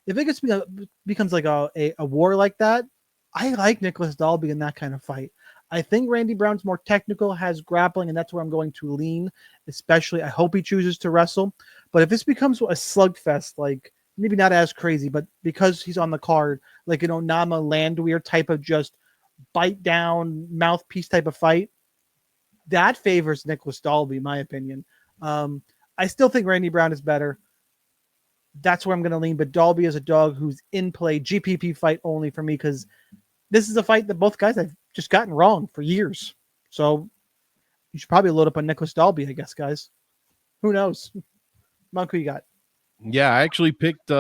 if it becomes like a war like that, I like Nicholas Dalby in that kind of fight. I think Randy Brown's more technical, has grappling, and that's where I'm going to lean. Especially, I hope he chooses to wrestle. But if this becomes a slugfest, like maybe not as crazy, but because he's on the card, like an Oama Landwehr type of just bite down mouthpiece type of fight, that favors Nicholas Dalby, in my opinion. I still think Randy Brown is better. That's where I'm going to lean. But Dalby is a dog who's in play, GPP fight only for me, because this is a fight that both guys have just gotten wrong for years. So you should probably load up on Nicholas Dalby, I guess, guys. Who knows? Monk, who you got? Yeah, I actually picked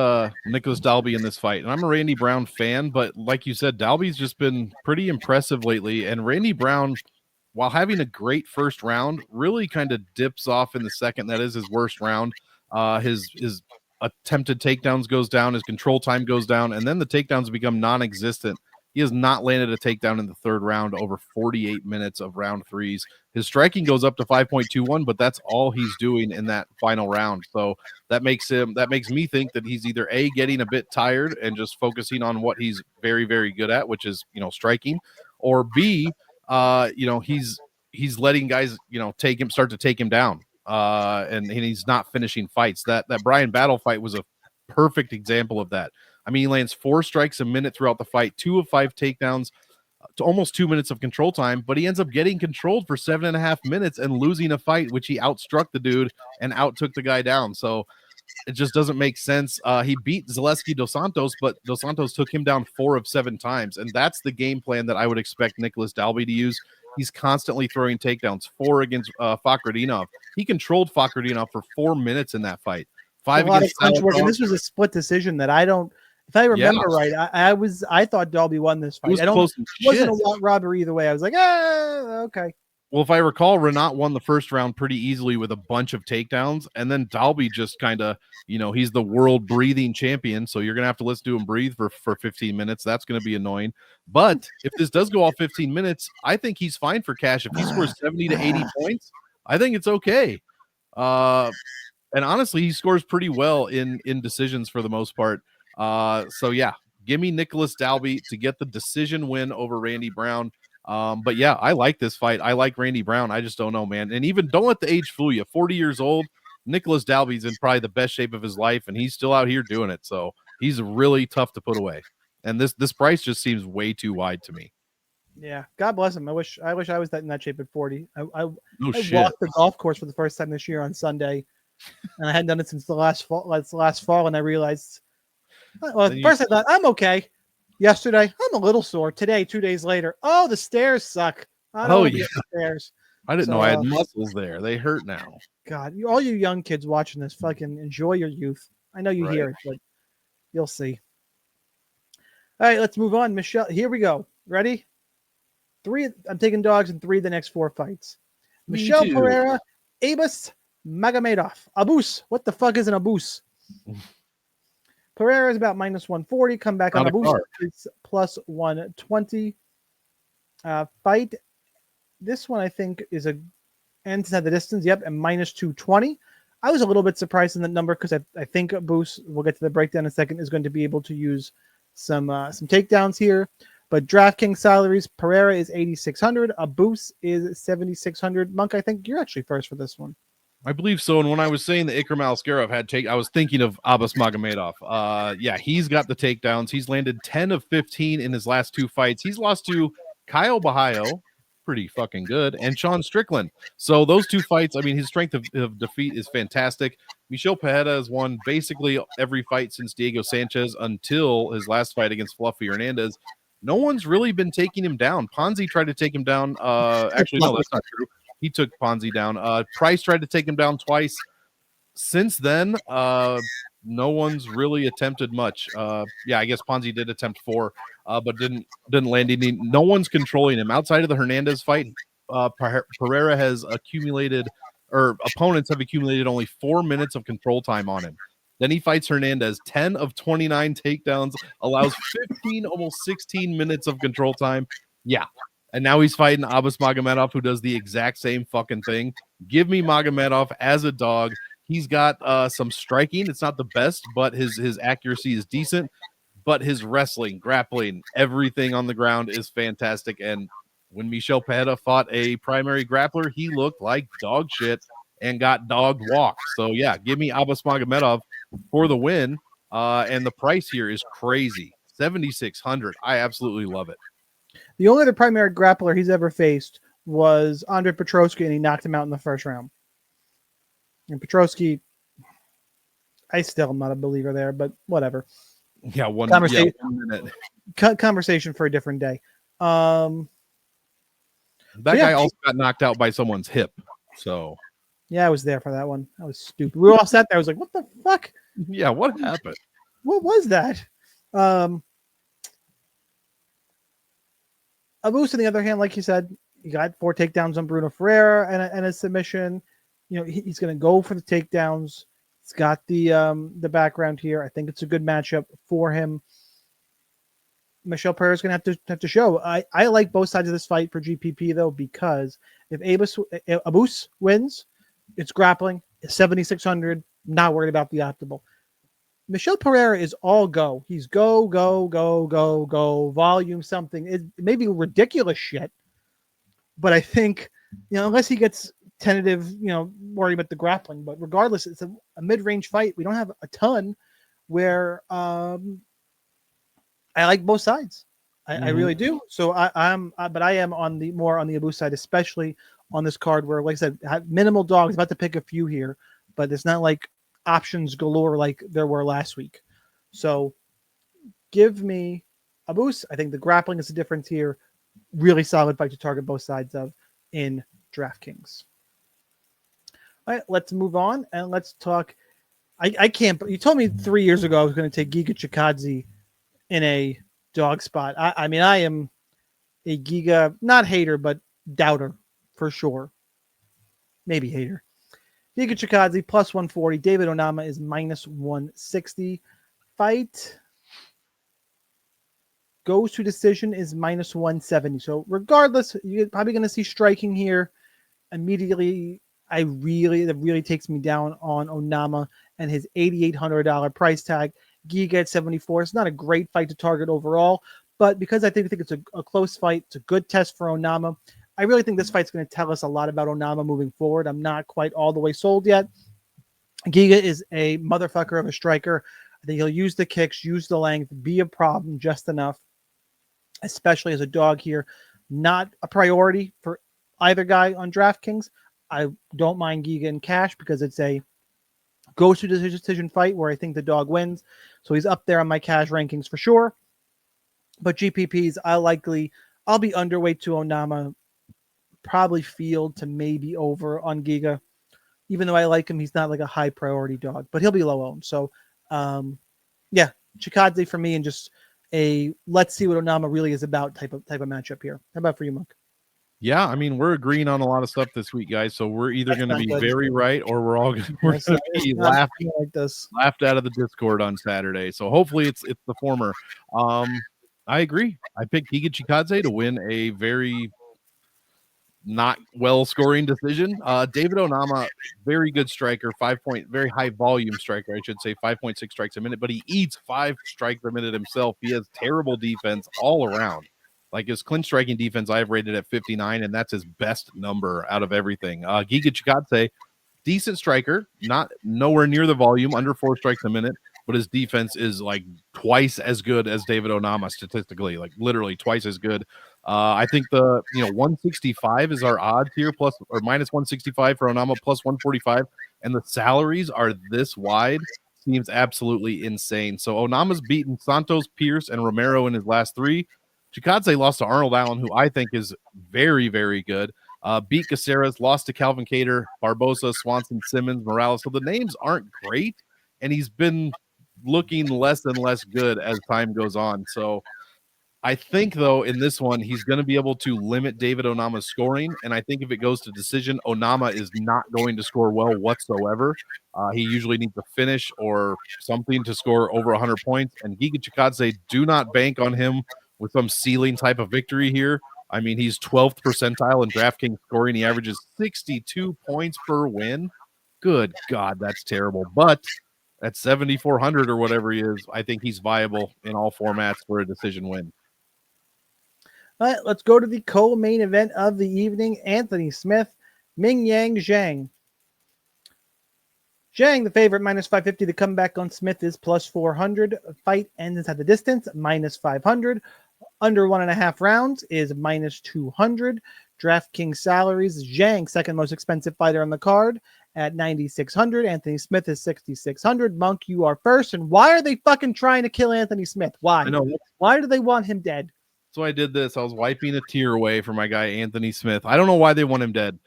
Nicholas Dalby in this fight, and I'm a Randy Brown fan, but like you said, Dalby's just been pretty impressive lately, and Randy Brown, while having a great first round, really kind of dips off in the second. That is his worst round. His attempted takedowns goes down, his control time goes down, and then the takedowns become non-existent He has not landed a takedown in the third round over 48 minutes of round threes. His striking goes up to 5.21, but that's all he's doing in that final round. So that makes me think that he's either A, getting a bit tired and just focusing on what he's very, very good at, which is, striking, or B, he's letting guys, start to take him down. And he's not finishing fights. That Brian Battle fight was a perfect example of that. I mean, he lands 4 strikes a minute throughout the fight, 2 of 5 takedowns, to almost 2 minutes of control time, but he ends up getting controlled for 7.5 minutes and losing a fight, which he outstruck the dude and outtook the guy down. So it just doesn't make sense. He beat Zaleski Dos Santos, but Dos Santos took him down 4 of 7 times, and that's the game plan that I would expect Nicholas Dalby to use. He's constantly throwing takedowns. 4 against Fakhretdinov. He controlled Fakhretdinov for 4 minutes in that fight. 5 against Alatang. And this was a split decision that I don't. If I remember right, I thought Dalby won this fight. It wasn't a robbery either way. I was like, okay. Well, if I recall, Renat won the first round pretty easily with a bunch of takedowns, and then Dalby just kind of, he's the world breathing champion, so you're gonna have to listen to him breathe for 15 minutes. That's gonna be annoying. But if this does go all 15 minutes, I think he's fine for cash. If he scores 70 to 80 points, I think it's okay. And honestly, he scores pretty well in decisions for the most part. So yeah, give me Nicholas Dalby to get the decision win over Randy Brown. But yeah, I like this fight. I like Randy Brown. I just don't know, man. And even don't let the age fool you. 40 years old, Nicholas Dalby's in probably the best shape of his life, and he's still out here doing it. So he's really tough to put away. And this price just seems way too wide to me. Yeah, God bless him. I wish I was in that shape at 40. I walked the golf course for the first time this year on Sunday, and I hadn't done it since the last fall, and I realized. Well, first I thought, I'm okay. Yesterday, I'm a little sore. Today, 2 days later, the stairs suck. I don't want to be the stairs. I didn't know I had muscles there. They hurt now. God, all you young kids watching this, fucking enjoy your youth. I know you hear it, but you'll see. All right, let's move on. Michelle, here we go. Ready? 3. I'm taking dogs in 3 of the next 4 fights. Michelle Pereira, Abus Magamov. Abus. What the fuck is an Abus? Pereira is about -140. Come back on a boost. It's +120. Fight. This one I think is ends at the distance. Yep, and -220. I was a little bit surprised in that number because I think Boost, we'll get to the breakdown in a second, is going to be able to use some takedowns here. But DraftKings salaries, Pereira is 8,600. Boost is 7,600. Monk, I think you're actually first for this one. I believe so. And when I was saying that Ikram Aliskerov I was thinking of Abbas Magomedov. Yeah, he's got the takedowns. He's landed 10 of 15 in his last 2 fights. He's lost to Kyle Bahayo, pretty fucking good, and Sean Strickland. So those 2 fights, I mean, his strength of defeat is fantastic. Michel Pereira has won basically every fight since Diego Sanchez until his last fight against Fluffy Hernandez. No one's really been taking him down. Ponzi tried to take him down. Actually, no, that's not true. He took Ponzi down. Price tried to take him down twice. Since then, no one's really attempted much. Yeah, I guess Ponzi did attempt 4, but didn't land any. No one's controlling him outside of the Hernandez fight. Pereira has accumulated, or opponents have accumulated only 4 minutes of control time on him. Then he fights Hernandez, 10 of 29 takedowns, allows 15, almost 16 minutes of control time. Yeah. And now he's fighting Abbas Magomedov, who does the exact same fucking thing. Give me Magomedov as a dog. He's got some striking. It's not the best, but his accuracy is decent. But his wrestling, grappling, everything on the ground is fantastic. And when Michel Pereira fought a primary grappler, he looked like dog shit and got dog walked. So, yeah, give me Abbas Magomedov for the win. And the price here is crazy. 7,600. I absolutely love it. The only other primary grappler he's ever faced was Andre Petroski, and he knocked him out in the first round. And Petroski, I still am not a believer there, but whatever. Yeah, one minute. Conversation for a different day. That guy also got knocked out by someone's hip. So yeah, I was there for that one. That was stupid. We were all sat there. I was like, what the fuck? Yeah, what happened? What was that? Abus, on the other hand, like you said, he got 4 takedowns on Bruno Ferreira and a submission. You know, he's going to go for the takedowns. He's got the background here. I think it's a good matchup for him. Michelle Pereira is going to have to show. I like both sides of this fight for GPP though, because if Abus wins, it's grappling, it's 7,600. Not worried about the optimal. Michelle Pereira is all go. He's go, go, go, go, go, volume something. It may be ridiculous shit, but I think, unless he gets tentative, worry about the grappling. But regardless, it's a mid-range fight. We don't have a ton where I like both sides. I really do. So but I am more on the Abu side, especially on this card where, like I said, have minimal dogs. About to pick a few here, but it's not like options galore like there were last week. So give me Abus. I think the grappling is the difference here. Really solid fight to target both sides of in DraftKings. All right, let's move on and let's talk. I can't. You told me 3 years ago I was going to take Giga Chikadze in a dog spot. I mean, I am a Giga, not hater, but doubter for sure. Maybe hater. Giga Chikadze plus 140. David Oama is minus 160. Fight goes to decision is minus 170. So regardless, you're probably going to see striking here. Immediately, that really takes me down on Oama and his $8,800 price tag. Giga at 74. It's not a great fight to target overall, but because I think it's a close fight, it's a good test for Oama. I really think this fight's going to tell us a lot about Oama moving forward. I'm not quite all the way sold yet. Giga is a motherfucker of a striker. I think he'll use the kicks, use the length, be a problem just enough, especially as a dog here. Not a priority for either guy on DraftKings. I don't mind Giga in cash because it's a goes to decision fight where I think the dog wins. So he's up there on my cash rankings for sure. But GPPs, I'll be underweight to Oama, probably field to maybe over on Giga. Even though I like him, he's not like a high priority dog, but he'll be low owned. So, Chikadze for me, and just a let's see what Oama really is about type of matchup here. How about for you, Monk? Yeah, I mean, we're agreeing on a lot of stuff this week, guys. So we're either going to be very right, or we're all going to be laughed out of the Discord on Saturday. So hopefully it's the former. I agree. I picked Giga Chikadze to win a very not well scoring decision. David Oama, very good striker, very high volume striker, I should say, 5.6 strikes a minute, but he eats 5 strikes a minute himself. He has terrible defense all around. Like his clinch striking defense, I have rated at 59, and that's his best number out of everything. Giga Chikadze, decent striker, not nowhere near the volume, under 4 strikes a minute, but his defense is like twice as good as David Oama statistically, like literally twice as good. I think the 165 is our odds here, plus or minus 165 for Oama, plus 145, and the salaries are this wide. Seems absolutely insane. So Onama's beaten Santos, Pierce, and Romero in his last 3. Chikadze lost to Arnold Allen, who I think is very, very good. Beat Gutierrez, lost to Calvin Kattar, Barbosa, Swanson, Simmons, Morales. So the names aren't great, and he's been looking less and less good as time goes on. So I think, though, in this one, he's going to be able to limit David Onama's scoring, and I think if it goes to decision, Oama is not going to score well whatsoever. He usually needs a finish or something to score over 100 points, and Giga Chikadze, do not bank on him with some ceiling type of victory here. I mean, he's 12th percentile in DraftKings scoring. He averages 62 points per win. Good God, that's terrible. But at 7,400 or whatever he is, I think he's viable in all formats for a decision win. All right, let's go to the co-main event of the evening. Anthony Smith, Ming Yang Zhang. Jiang, the favorite, minus 550. The comeback on Smith is plus 400. Fight ends at the distance, minus 500. Under 1.5 rounds is minus 200. DraftKings salaries, Jiang, second most expensive fighter on the card at 9,600. Anthony Smith is 6,600. Monk, you are first. And why are they fucking trying to kill Anthony Smith? Why? I know. Why do they want him dead? So I did this. I was wiping a tear away from my guy, Anthony Smith. I don't know why they want him dead.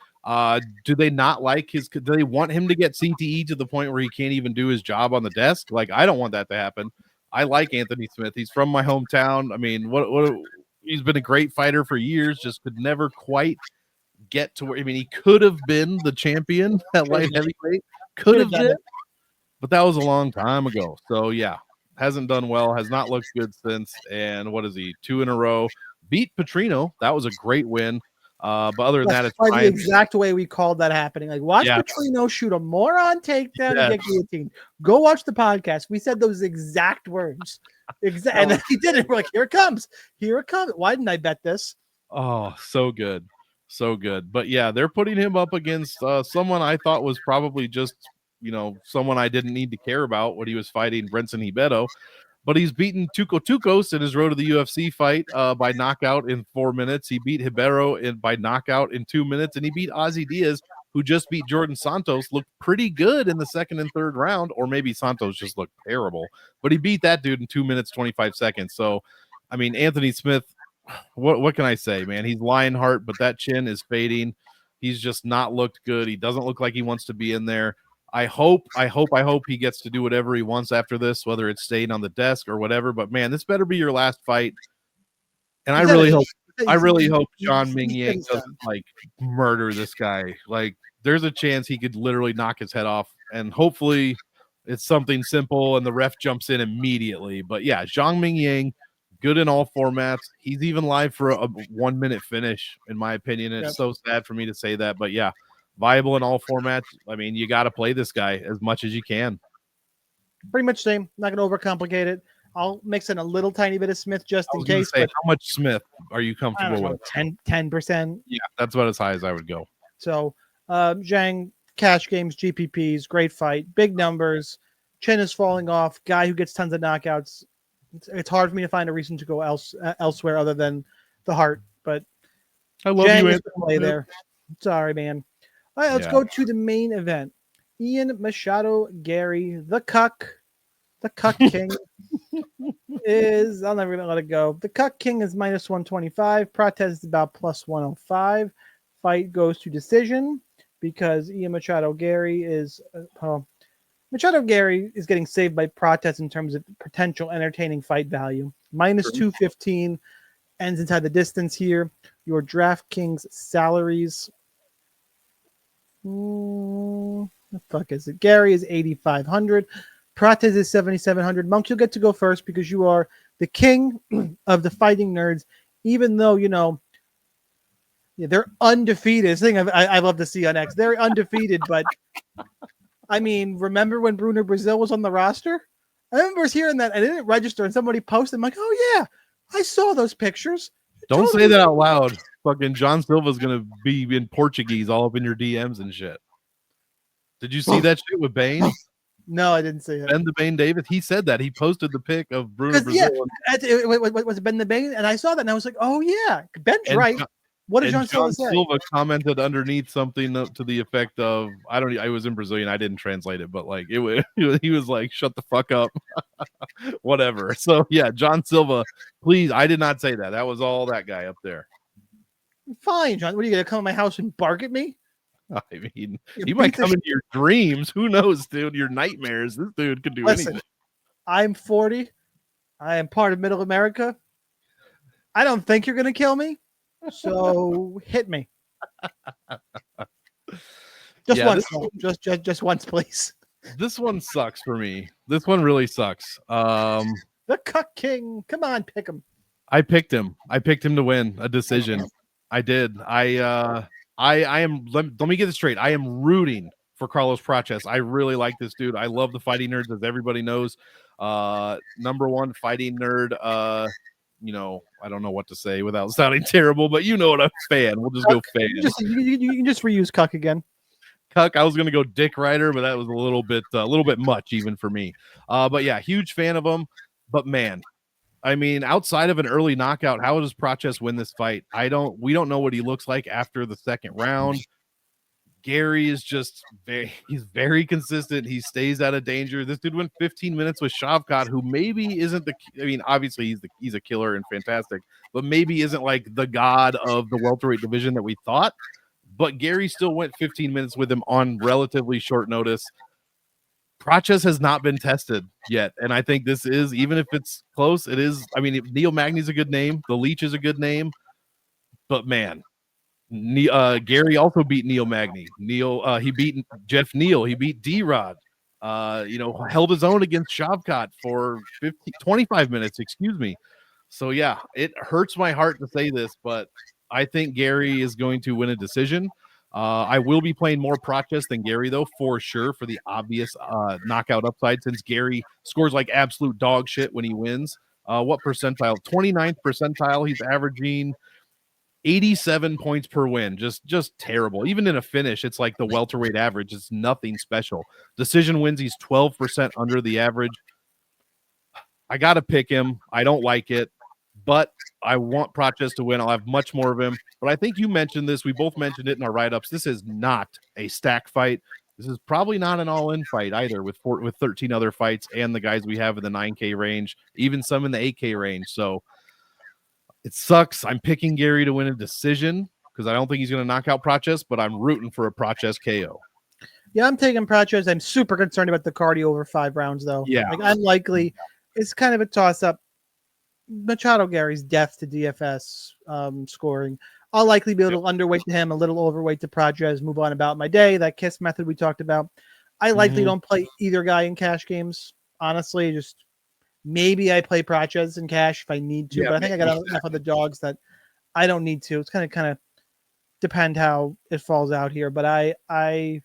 Do they not like do they want him to get CTE to the point where he can't even do his job on the desk? Like, I don't want that to happen. I like Anthony Smith. He's from my hometown. I mean, he's been a great fighter for years, just could never quite get to where, I mean, he could have been the champion at light heavyweight. Could have been, but that was a long time ago. So yeah, Hasn't done well. Has not looked good since. And what is he? 2 in a row. Beat Petrino. That was a great win. But other than that, it's by the Ryan. exact way we called that happening. Like, watch Petrino shoot a moron takedown and get guillotined. Go watch the podcast. We said those exact words. And then he did it. We're like, here it comes. Here it comes. Why didn't I bet this? Oh, so good. So good. But yeah, they're putting him up against someone I thought was probably just, someone I didn't need to care about when he was fighting Brenson Hibeto. But he's beaten Tuco Tucos in his road to the UFC fight by knockout in 4 minutes. He beat Hibero by knockout in 2 minutes, and he beat Ozzy Diaz, who just beat Jordan Santos. Looked pretty good in the second and third round, or maybe Santos just looked terrible. But he beat that dude in 2 minutes, 25 seconds. So, I mean, Anthony Smith, what can I say, man? He's Lionheart, but that chin is fading. He's just not looked good. He doesn't look like he wants to be in there. I hope he gets to do whatever he wants after this, whether it's staying on the desk or whatever. But man, this better be your last fight. And I really hope John Ming Yang doesn't like murder this guy. Like, there's a chance he could literally knock his head off, and hopefully it's something simple and the ref jumps in immediately. But yeah, Zhang Ming Yang, good in all formats. He's even live for a 1 minute finish, in my opinion. It's so sad for me to say that, but yeah, viable in all formats. I mean, you got to play this guy as much as you can. Pretty much same. Not going to overcomplicate it. I'll mix in a little tiny bit of Smith just in case. How much Smith are you comfortable with? 10%. Yeah, that's about as high as I would go. So, Jiang, cash games, GPPs, great fight, big numbers. Chin is falling off. Guy who gets tons of knockouts. It's hard for me to find a reason to go elsewhere other than the heart. But I love Jiang you, is gonna play there. Sorry, man. All right, let's go to the main event. Ian Machado Garry, the Cuck King, is, I'm never going to let it go. The Cuck King is minus 125. Prates is about plus 105. Fight goes to decision because Ian Machado Garry is, Machado Garry is getting saved by Prates in terms of potential entertaining fight value. Minus 215 ends inside the distance here. Your DraftKings salaries. The fuck is it? Garry is 8,500. Prates is 7,700. Monk, you'll get to go first because you are the king of the fighting nerds. Even though they're undefeated. It's the thing I love to see on X. They're undefeated, but I mean, remember when Bruno Brazil was on the roster? I remember hearing that. I didn't register, and somebody posted. I'm like, oh yeah, I saw those pictures. Don't say that out loud. Fucking John Silva's gonna be in Portuguese all up in your DMs and shit. Did you see that shit with Bane? No, I didn't see it. Ben the Bane Davis, he said that. He posted the pic of Bruno Brazil. Yeah, was it Ben the Bane? And I saw that, and I was like, oh yeah, Ben's right. What did John Silva say? Silva commented underneath something to the effect of, I was in Brazilian, I didn't translate it, but like he was like, shut the fuck up. Whatever. So yeah, John Silva, please, I did not say that. That was all that guy up there. Fine, John. What are you gonna come to my house and bark at me? I mean, he might come into your dreams. Who knows, dude? Your nightmares. This dude could do anything. I'm 40. I am part of Middle America. I don't think you're gonna kill me. So hit me. Once. Just once, please. This one sucks for me. This one really sucks. The Cuck King. Come on, pick him. I picked him. I picked him to win a decision. I did. I am. Let me get this straight. I am rooting for Carlos Prates. I really like this dude. I love the fighting nerds, as everybody knows. Number one fighting nerd. I don't know what to say without sounding terrible, but you know what, I'm a fan. We'll just go fan. You can just reuse Cuck again. Cuck. I was gonna go Dick Rider, but that was a little bit much even for me. But yeah, huge fan of him. But man, I mean, outside of an early knockout, how does Prates win this fight? We don't know what he looks like after the second round. Garry is he's very consistent. He stays out of danger. This dude went 15 minutes with Shavkat, who maybe isn't obviously he's a killer and fantastic, but maybe isn't like the god of the welterweight division that we thought. But Garry still went 15 minutes with him on relatively short notice. Prates has not been tested yet, and I think this is, even if it's close, it is. I mean, Neil Magny's a good name. The Leech is a good name, but man, Garry also beat Neil Magny. He beat Jeff Neal. He beat D-Rod. held his own against Shavkat for 25 minutes, excuse me. So yeah, it hurts my heart to say this, but I think Garry is going to win a decision. I will be playing more Prates than Garry, though, for sure, for the obvious knockout upside, since Garry scores like absolute dog shit when he wins. What percentile? 29th percentile. He's averaging 87 points per win. Just terrible. Even in a finish, it's like the welterweight average. It's nothing special. Decision wins, he's 12% under the average. I got to pick him. I don't like it, but I want Prates to win. I'll have much more of him. But I think you mentioned this. We both mentioned it in our write-ups. This is not a stack fight. This is probably not an all-in fight either, with 13 other fights and the guys we have in the 9K range, even some in the 8K range. So it sucks. I'm picking Garry to win a decision because I don't think he's going to knock out Prates, but I'm rooting for a Prates KO. Yeah, I'm taking Prates. I'm super concerned about the cardio over 5 rounds, though. Yeah. Like, unlikely. It's kind of a toss-up. Machado Garry's death to DFS scoring. I'll likely be a little underweight to him, a little overweight to Prates, move on about my day. That KISS method we talked about. I likely don't play either guy in cash games. Honestly, just maybe I play Prates in cash if I need to, but I think I got enough of the dogs that I don't need to. It's kind of depend how it falls out here, but I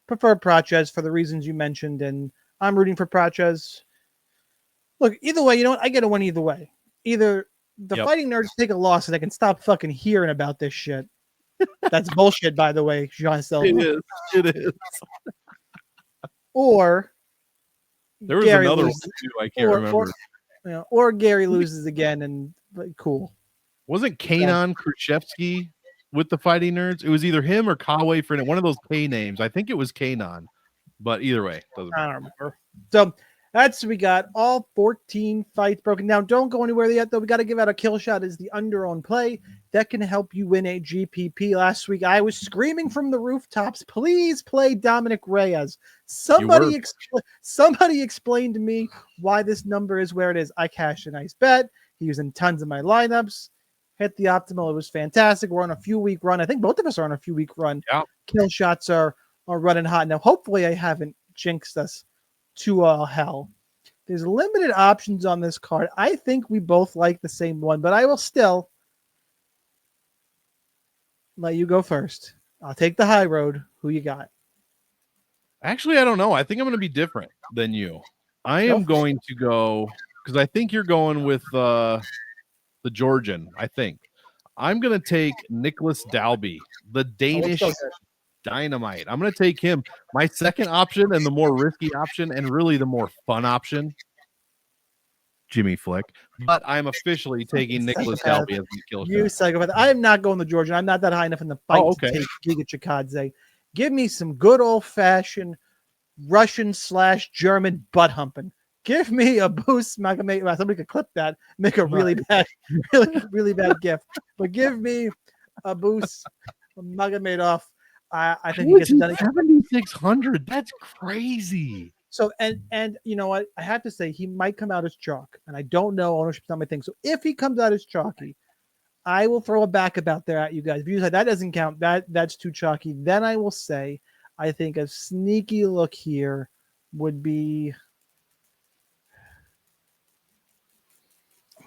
prefer Prates for the reasons you mentioned, and I'm rooting for Prates. Look, either way, you know what? I get a win either way. Either the fighting nerds take a loss and I can stop fucking hearing about this shit. That's bullshit, by the way, Jean Silva. It is. Or there was Garry another loses, one too. I can't remember. Or Garry loses again, and cool. Wasn't Kanon Khrushchevsky with the fighting nerds? It was either him or Kawe for one of those K names. I think it was Kanon, but either way, doesn't matter. I don't remember. So that's we got all 14 fights broken down. Don't go anywhere yet, though. We got to give out a kill shot as the under-owned play that can help you win a GPP. Last week, I was screaming from the rooftops, please play Dominic Reyes. Somebody explained to me why this number is where it is. I cashed a nice bet. He was in tons of my lineups. Hit the optimal. It was fantastic. We're on a few-week run. I think both of us are on a few-week run. Yeah. Kill shots are running hot. Now, hopefully I haven't jinxed us to all hell. There's limited options on this card. I think we both like the same one, but I will still let you go first. I'll take the high road. Who you got? Actually, I don't know. I think I'm going to be different than you. I am going to go because I think you're going with the Georgian. I think I'm going to take Nicholas Dalby, the Danish Dynamite. I'm going to take him. My second option and the more risky option and really the more fun option, Jimmy Flick. But I'm officially taking Nicholas Dalby as the kill shot. You psychopath. I am not going the Georgian. I'm not that high enough in the fight to take Giga Chikadze. Give me some good old-fashioned Russian/German butt humping. Give me a boost, Magamov. Somebody could clip that, make a really bad gift. But give me a boost, Magamov. I think he gets it done. 7,600. That's crazy. So and you know what? I have to say he might come out as chalk, and I don't know. Ownership's not my thing. So if he comes out as chalky, I will throw a back about there at you guys. If you say that doesn't count, that's too chalky, then I will say I think a sneaky look here would be.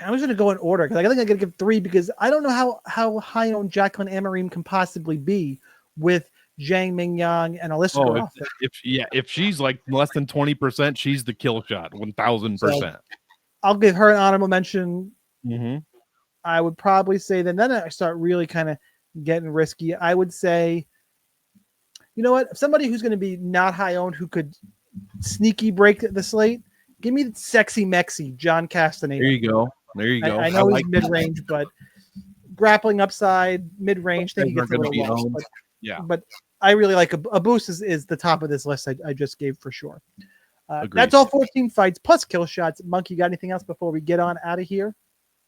I was going to go in order because I think I'm going to give 3 because I don't know how high on Jacqueline Amarim can possibly be with Jiang, Mingyang, and Aliska. If she's like less than 20%, she's the kill shot, 1,000%. So I'll give her an honorable mention. Mm-hmm. I would probably say then I start really kind of getting risky. I would say, you know what? Somebody who's going to be not high owned who could sneaky break the slate. Give me the sexy Mexi, John Castaneda. There you go. I know he's mid-range, but grappling upside, mid-range. I think he gets a little lost. But I really like a boost is the top of this list I just gave for sure. That's all 14 fights plus kill shots. Monkey, got anything else before we get on out of here?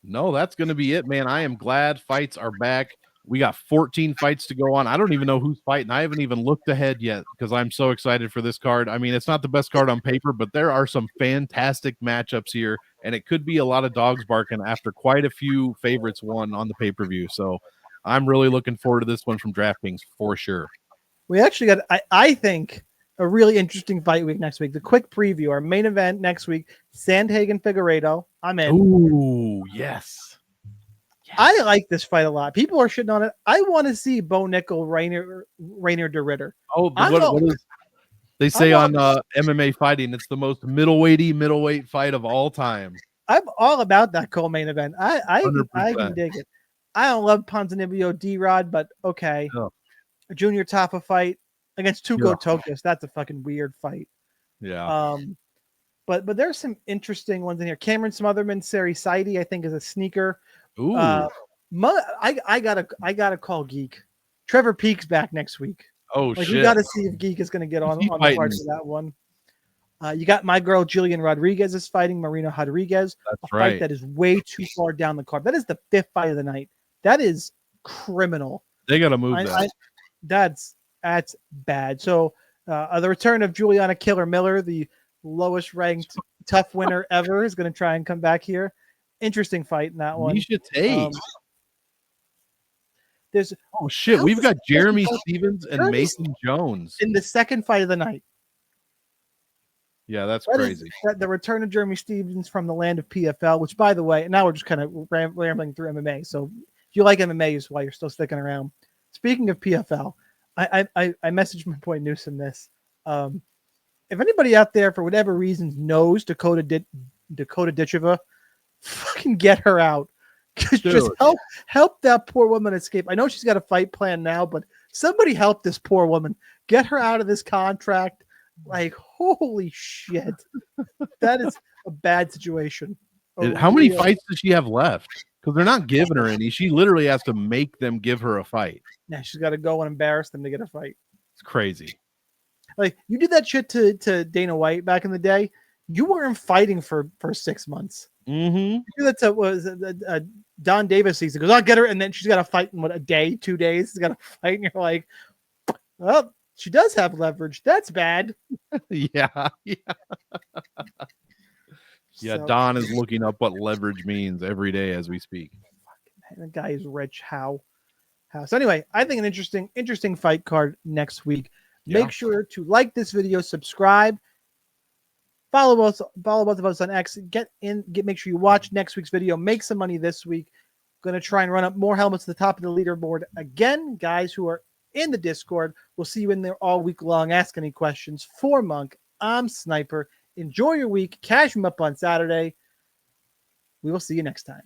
No, that's going to be it, man. I am glad fights are back. We got 14 fights to go on. I don't even know who's fighting. I haven't even looked ahead yet because I'm so excited for this card. I mean, it's not the best card on paper, but there are some fantastic matchups here, and it could be a lot of dogs barking after quite a few favorites won on the pay-per-view. So I'm really looking forward to this one from DraftKings for sure. We actually got, I think, a really interesting fight week next week. The quick preview, our main event next week, Sandhagen Figueiredo. I'm in. Ooh, yes. I like this fight a lot. People are shitting on it. I want to see Bo Nickel, Rainer de Ritter. Oh, what is they say on MMA fighting? It's the most middleweight fight of all time. I'm all about that co-main event. I can dig it. I don't love Ponzinibbio D-Rod, but okay. Oh. A Junior Taffa fight against Tuco Tokus. That's a fucking weird fight. Yeah. But there's some interesting ones in here. Cameron Smotherman, Sari Saidi, I think is a sneaker. Ooh. I gotta call Geek. Trevor Peak's back next week. Oh shit! We gotta see if Geek is gonna get on the parts of that one. You got my girl Jillian Rodriguez is fighting Marina Rodriguez. That's right. Fight that is way too far down the card. That is the 5th fight of the night. That is criminal. They gotta move that. That's bad. So the return of Juliana Killer Miller, the lowest ranked tough winner ever, is going to try and come back here. Interesting fight in that one. Misha Tate. There's we've got Jeremy Stevens and Mason Jones in the 2nd fight of the night. Yeah, that's crazy. The return of Jeremy Stevens from the land of PFL, which, by the way, now we're just kind of rambling through MMA. So if you like MMA, is why you're still sticking around. Speaking of PFL, I messaged my boy Newsom this. If anybody out there, for whatever reasons, knows Dakota Ditcheva, fucking get her out. Just help that poor woman escape. I know she's got a fight plan now, but somebody help this poor woman. Get her out of this contract. Like, holy shit. That is a bad situation. How many fights does she have left? Because they're not giving her any. She literally has to make them give her a fight. Yeah, she's got to go and embarrass them to get a fight. It's crazy. Like, you did that shit to Dana White back in the day. You weren't fighting for 6 months. Mm-hmm. You do that to Don Davis season. Goes, I'll get her, and then she's got to fight in a day, 2 days. She's got to fight, and you're like, well, she does have leverage. That's bad. Yeah. Yeah, so, Don is looking up what leverage means every day as we speak. The guy is rich. How? So anyway, I think an interesting fight card next week. Yeah. Make sure to like this video, subscribe, follow both of us on X. Make sure you watch next week's video. Make some money this week. Going to try and run up more helmets to the top of the leaderboard again. Guys who are in the Discord, we'll see you in there all week long. Ask any questions. For Monk, I'm Sniper. Enjoy your week. Cash them up on Saturday. We will see you next time.